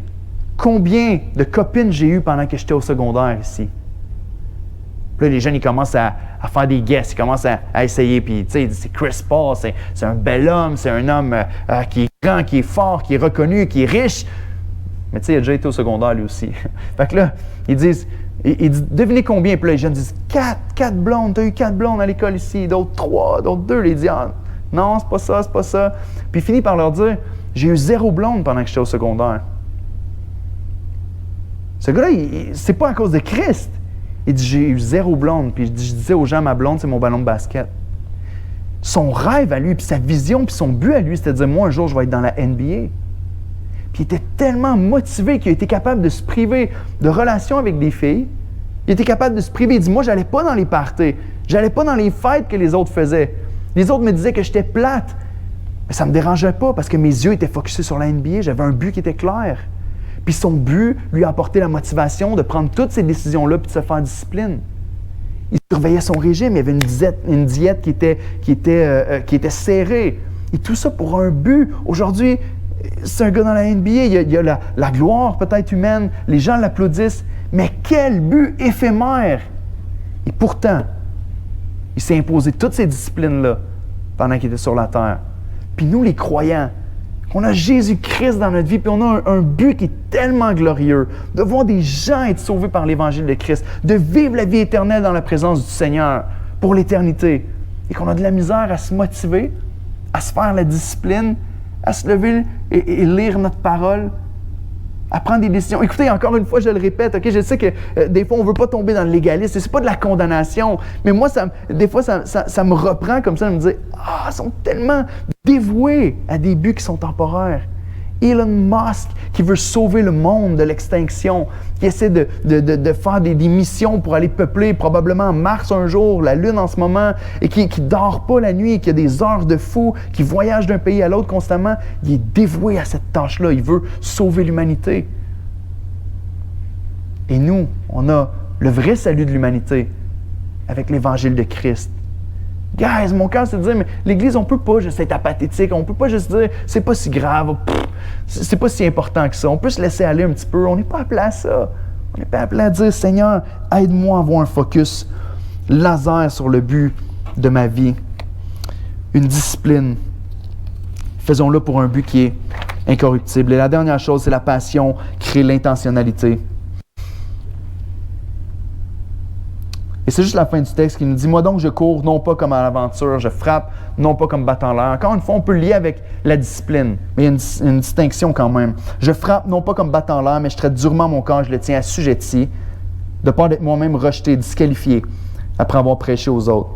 combien de copines j'ai eues pendant que j'étais au secondaire ici. » Puis là, les jeunes, ils commencent à faire des guesses, ils commencent à essayer, puis tu sais, c'est Chris Paul, c'est un bel homme, c'est un homme qui est grand, qui est fort, qui est reconnu, qui est riche. Mais tu sais, il a déjà été au secondaire lui aussi. Fait que là, ils disent... Il dit, devinez combien? Puis là, les jeunes disent, 4 blondes, t'as eu 4 blondes à l'école ici, d'autres 3, d'autres 2. Il dit, ah, non, c'est pas ça. Puis il finit par leur dire, j'ai eu 0 blonde pendant que j'étais au secondaire. Ce gars-là, c'est pas à cause de Christ. Il dit, j'ai eu 0 blonde. Puis je disais aux gens, ma blonde, c'est mon ballon de basket. Son rêve à lui, puis sa vision, puis son but à lui, c'était de dire, moi, un jour, je vais être dans la NBA. Puis il était tellement motivé qu'il a été capable de se priver de relations avec des filles. Il était capable de se priver. Il dit, moi, j'allais pas dans les parties. J'allais pas dans les fêtes que les autres faisaient. Les autres me disaient que j'étais plate. Mais ça me dérangeait pas parce que mes yeux étaient focusés sur la NBA. J'avais un but qui était clair. Puis son but lui a apporté la motivation de prendre toutes ces décisions-là puis de se faire discipline. Il surveillait son régime. Il y avait une diète qui était serrée. Et tout ça pour un but. Aujourd'hui, c'est un gars dans la NBA, il y a la gloire peut-être humaine, les gens l'applaudissent, Mais quel but éphémère! Et pourtant, il s'est imposé toutes ces disciplines-là pendant qu'il était sur la terre. Puis nous, les croyants, qu'on a Jésus-Christ dans notre vie, puis on a un but qui est tellement glorieux, de voir des gens être sauvés par l'Évangile de Christ, de vivre la vie éternelle dans la présence du Seigneur pour l'éternité, et qu'on a de la misère à se motiver, à se faire la discipline, à se lever et lire notre parole, à prendre des décisions. Écoutez, encore une fois, je le répète, ok, je sais que des fois, on ne veut pas tomber dans le légalisme, c'est pas de la condamnation, mais moi, des fois, ça me reprend comme ça, de me dire, ils sont tellement dévoués à des buts qui sont temporaires. Elon Musk, qui veut sauver le monde de l'extinction, qui essaie de faire des missions pour aller peupler probablement Mars un jour, la Lune en ce moment, et qui ne dort pas la nuit, qui a des heures de fou, qui voyage d'un pays à l'autre constamment, il est dévoué à cette tâche-là. Il veut sauver l'humanité. Et nous, on a le vrai salut de l'humanité avec l'Évangile de Christ. Guys, mon cœur, c'est de dire, mais l'Église, on ne peut pas juste être apathétique, on ne peut pas juste dire, c'est pas si grave, c'est pas si important que ça. On peut se laisser aller un petit peu, on n'est pas appelé à ça. On n'est pas appelé à dire, Seigneur, aide-moi à avoir un focus laser sur le but de ma vie. Une discipline. Faisons-le pour un but qui est incorruptible. Et la dernière chose, c'est la passion, créer l'intentionnalité. Et c'est juste la fin du texte qui nous dit « Moi donc, je cours non pas comme à l'aventure, je frappe non pas comme battant l'air. » Encore une fois, on peut le lier avec la discipline, mais il y a une distinction quand même. Je frappe non pas comme battant l'air, mais je traite durement mon corps, je le tiens assujetti, de peur d'être moi-même rejeté, disqualifié, après avoir prêché aux autres.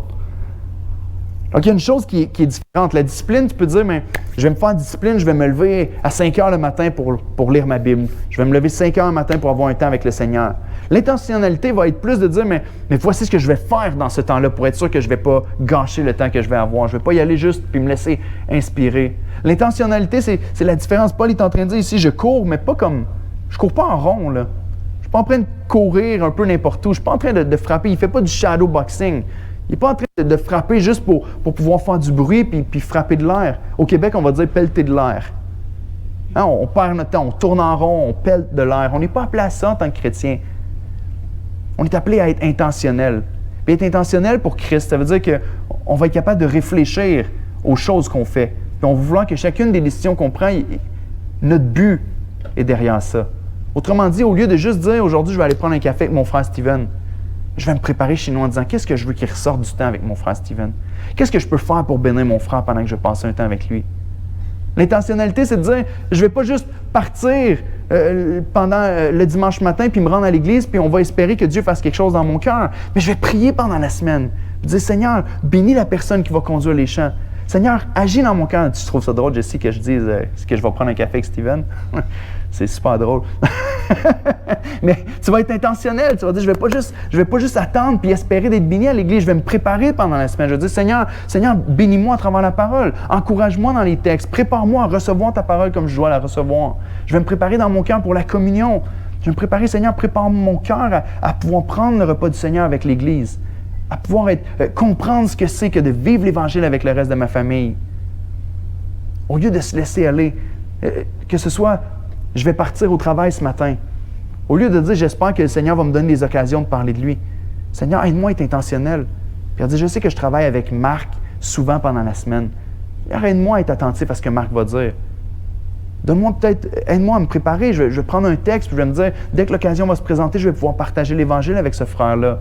Donc, il y a une chose qui est différente. La discipline, tu peux dire, mais je vais me faire discipline, je vais me lever à 5 heures le matin pour lire ma Bible. Je vais me lever 5 heures le matin pour avoir un temps avec le Seigneur. L'intentionnalité va être plus de dire, mais voici ce que je vais faire dans ce temps-là pour être sûr que je ne vais pas gâcher le temps que je vais avoir. Je ne vais pas y aller juste puis me laisser inspirer. L'intentionnalité, c'est la différence. Paul est en train de dire ici, je cours, mais pas comme... Je cours pas en rond, là. Je ne suis pas en train de courir un peu n'importe où. Je ne suis pas en train de frapper. Il ne fait pas du shadow boxing. Il n'est pas en train de frapper juste pour pouvoir faire du bruit puis frapper de l'air. Au Québec, on va dire pelleter de l'air. Hein, on perd notre temps, on tourne en rond, on pèle de l'air. On n'est pas appelé à ça en tant que chrétien. On est appelé à être intentionnel. Puis être intentionnel pour Christ, ça veut dire qu'on va être capable de réfléchir aux choses qu'on fait. Puis on va vouloir que chacune des décisions qu'on prend, notre but est derrière ça. Autrement dit, au lieu de juste dire « Aujourd'hui, je vais aller prendre un café avec mon frère Steven », je vais me préparer chez nous en disant « Qu'est-ce que je veux qu'il ressorte du temps avec mon frère Steven? Qu'est-ce que je peux faire pour bénir mon frère pendant que je passe un temps avec lui? » L'intentionnalité, c'est de dire « Je ne vais pas juste partir pendant le dimanche matin puis me rendre à l'église puis on va espérer que Dieu fasse quelque chose dans mon cœur. Mais je vais prier pendant la semaine. Je vais dire « Seigneur, bénis la personne qui va conduire les chants. Seigneur, agis dans mon cœur. » Tu trouves ça drôle, Jessie, que je dise que je vais prendre un café avec Steven? C'est super drôle. Mais tu vas être intentionnel. Tu vas dire, je vais pas juste attendre puis espérer d'être béni à l'église. Je vais me préparer pendant la semaine. Je vais dire, Seigneur, bénis-moi à travers la parole. Encourage-moi dans les textes. Prépare-moi à recevoir ta parole comme je dois la recevoir. Je vais me préparer dans mon cœur pour la communion. Je vais me préparer, Seigneur, prépare mon cœur à pouvoir prendre le repas du Seigneur avec l'église. À pouvoir comprendre ce que c'est que de vivre l'Évangile avec le reste de ma famille. Au lieu de se laisser aller, que ce soit je vais partir au travail ce matin. Au lieu de dire, j'espère que le Seigneur va me donner des occasions de parler de lui. Seigneur, aide-moi à être intentionnel. Puis il dit, je sais que je travaille avec Marc souvent pendant la semaine. Aide-moi à être attentif à ce que Marc va dire. Donne-moi peut-être, aide-moi à me préparer. Je vais prendre un texte, puis je vais me dire, dès que l'occasion va se présenter, je vais pouvoir partager l'Évangile avec ce frère-là.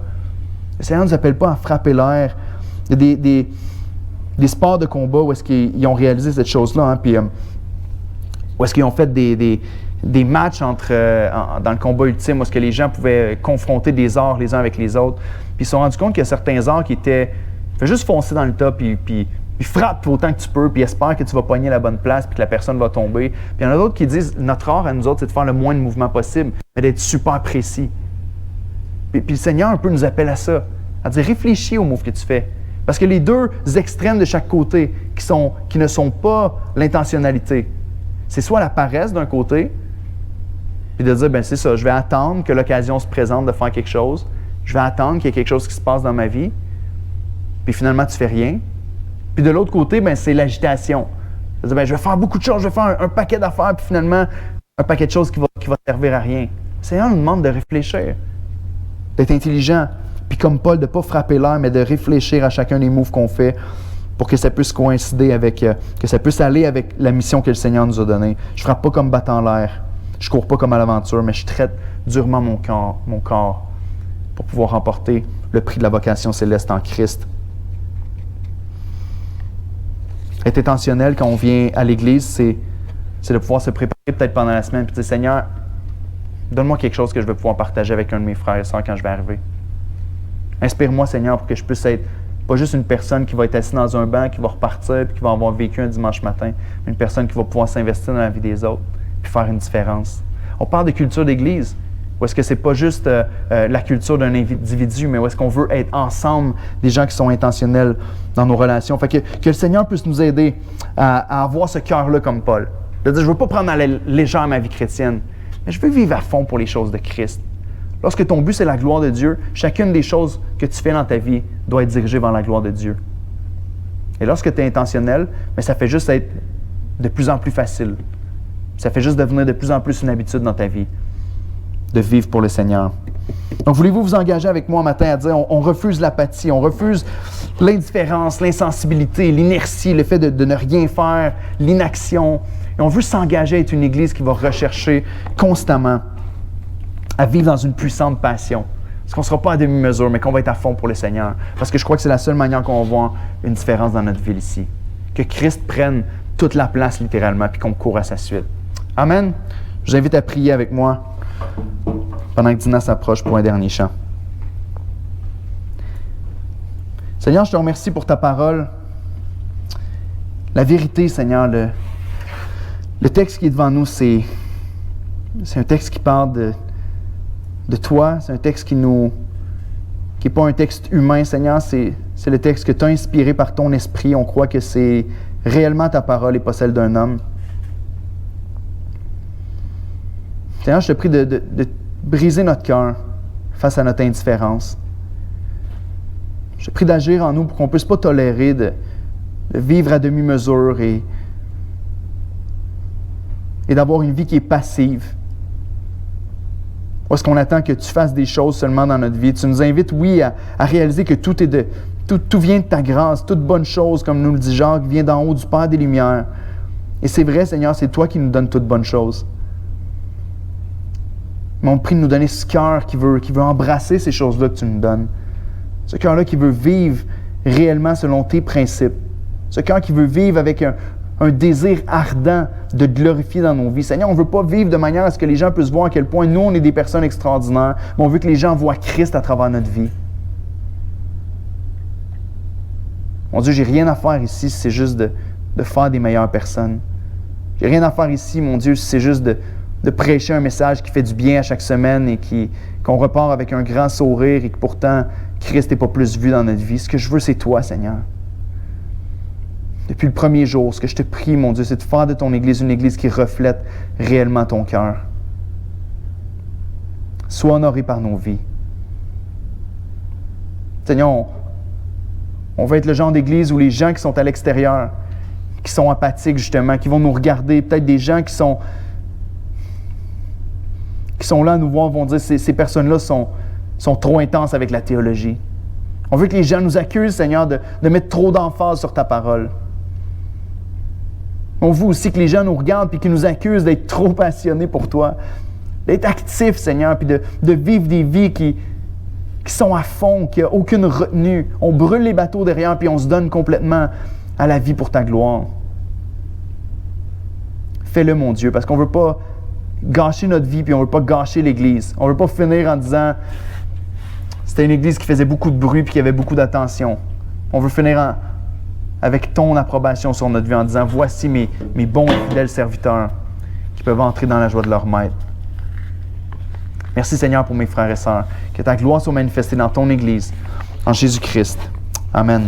Le Seigneur ne nous appelle pas à frapper l'air. Il y a des sports de combat où est-ce qu'ils ont réalisé cette chose-là, hein, puis où est-ce qu'ils ont fait des matchs dans le combat ultime, où est-ce que les gens pouvaient confronter des arts les uns avec les autres. Puis ils se sont rendus compte qu'il y a certains arts qui étaient... Fais juste foncer dans le tas, puis frappe autant que tu peux, puis espère que tu vas pogner la bonne place, puis que la personne va tomber. Puis il y en a d'autres qui disent, notre art à nous autres, c'est de faire le moins de mouvements possible, mais d'être super précis. Puis le Seigneur un peu nous appelle à ça, à dire, réfléchis aux moves que tu fais. Parce que les deux extrêmes de chaque côté, qui ne sont pas l'intentionnalité, c'est soit la paresse d'un côté, puis de dire, ben c'est ça, je vais attendre que l'occasion se présente de faire quelque chose, je vais attendre qu'il y ait quelque chose qui se passe dans ma vie, puis finalement, tu fais rien. Puis de l'autre côté, ben c'est l'agitation. C'est-à-dire, ben je vais faire beaucoup de choses, je vais faire un paquet d'affaires, puis finalement, un paquet de choses qui va servir à rien. Le Seigneur nous demande de réfléchir, d'être intelligent, puis comme Paul, de ne pas frapper l'air, mais de réfléchir à chacun des moves qu'on fait pour que ça puisse coïncider avec, que ça puisse aller avec la mission que le Seigneur nous a donnée. Je ne frappe pas comme battant l'air, je ne cours pas comme à l'aventure, mais je traite durement mon corps pour pouvoir remporter le prix de la vocation céleste en Christ. Être intentionnel quand on vient à l'Église, c'est de pouvoir se préparer peut-être pendant la semaine et dire « Seigneur, donne-moi quelque chose que je vais pouvoir partager avec un de mes frères et sœurs quand je vais arriver. Inspire-moi, Seigneur, pour que je puisse être pas juste une personne qui va être assise dans un banc, qui va repartir et qui va avoir vécu un dimanche matin, mais une personne qui va pouvoir s'investir dans la vie des autres et faire une différence. » On parle de culture d'Église. Ou est-ce que c'est pas juste la culture d'un individu, mais où est-ce qu'on veut être ensemble des gens qui sont intentionnels dans nos relations? Fait que le Seigneur puisse nous aider à avoir ce cœur-là comme Paul. De dire, je ne veux pas prendre à la légère ma vie chrétienne, mais je veux vivre à fond pour les choses de Christ. Lorsque ton but, c'est la gloire de Dieu, chacune des choses que tu fais dans ta vie doit être dirigée vers la gloire de Dieu. Et lorsque tu es intentionnel, mais ça fait juste être de plus en plus facile. Ça fait juste devenir de plus en plus une habitude dans ta vie de vivre pour le Seigneur. Donc, voulez-vous vous engager avec moi un matin à dire, on refuse l'apathie, on refuse l'indifférence, l'insensibilité, l'inertie, le fait de ne rien faire, l'inaction. Et on veut s'engager à être une Église qui va rechercher constamment à vivre dans une puissante passion. Parce qu'on ne sera pas à demi-mesure, mais qu'on va être à fond pour le Seigneur. Parce que je crois que c'est la seule manière qu'on va voir une différence dans notre ville ici. Que Christ prenne toute la place littéralement, puis qu'on court à sa suite. Amen. Je vous invite à prier avec moi pendant que Dina s'approche pour un dernier chant. Seigneur, je te remercie pour ta parole. La vérité, Seigneur, le texte qui est devant nous, c'est un texte qui parle de toi. C'est un texte qui n'est pas un texte humain, Seigneur. C'est le texte que tu as inspiré par ton esprit. On croit que c'est réellement ta parole et pas celle d'un homme. Seigneur, je te prie de briser notre cœur face à notre indifférence. Je te prie d'agir en nous pour qu'on ne puisse pas tolérer de vivre à demi-mesure et d'avoir une vie qui est passive. Ou est-ce qu'on attend que tu fasses des choses seulement dans notre vie? Tu nous invites, oui, à réaliser que tout vient de ta grâce, toute bonne chose, comme nous le dit Jacques, vient d'en haut du Père des Lumières. Et c'est vrai, Seigneur, c'est toi qui nous donnes toute bonne chose. Mais on te prie de nous donner ce cœur qui veut embrasser ces choses-là que tu nous donnes. Ce cœur-là qui veut vivre réellement selon tes principes. Ce cœur qui veut vivre avec un désir ardent de glorifier dans nos vies. Seigneur, on ne veut pas vivre de manière à ce que les gens puissent voir à quel point nous, on est des personnes extraordinaires, mais on veut que les gens voient Christ à travers notre vie. Mon Dieu, j'ai rien à faire ici si c'est juste de faire des meilleures personnes. J'ai rien à faire ici, mon Dieu, si c'est juste de prêcher un message qui fait du bien à chaque semaine et qu'on repart avec un grand sourire et que pourtant Christ n'est pas plus vu dans notre vie. Ce que je veux, c'est toi, Seigneur. Depuis le premier jour, ce que je te prie, mon Dieu, c'est de faire de ton Église une Église qui reflète réellement ton cœur. Sois honoré par nos vies. Seigneur, on veut être le genre d'Église où les gens qui sont à l'extérieur, qui sont apathiques justement, qui vont nous regarder, peut-être des gens qui sont là à nous voir, vont dire ces personnes-là sont trop intenses avec la théologie. On veut que les gens nous accusent, Seigneur, de mettre trop d'emphase sur ta parole. On veut aussi que les gens nous regardent et qu'ils nous accusent d'être trop passionnés pour toi, d'être actifs, Seigneur, puis de vivre des vies qui sont à fond, qui n'ont aucune retenue. On brûle les bateaux derrière puis on se donne complètement à la vie pour ta gloire. Fais-le, mon Dieu, parce qu'on ne veut pas gâcher notre vie puis on ne veut pas gâcher l'Église. On ne veut pas finir en disant c'était une Église qui faisait beaucoup de bruit puis qui avait beaucoup d'attention. On veut finir avec ton approbation sur notre vie en disant voici mes bons et fidèles serviteurs qui peuvent entrer dans la joie de leur maître. Merci Seigneur pour mes frères et sœurs. Que ta gloire soit manifestée dans ton Église. En Jésus-Christ. Amen.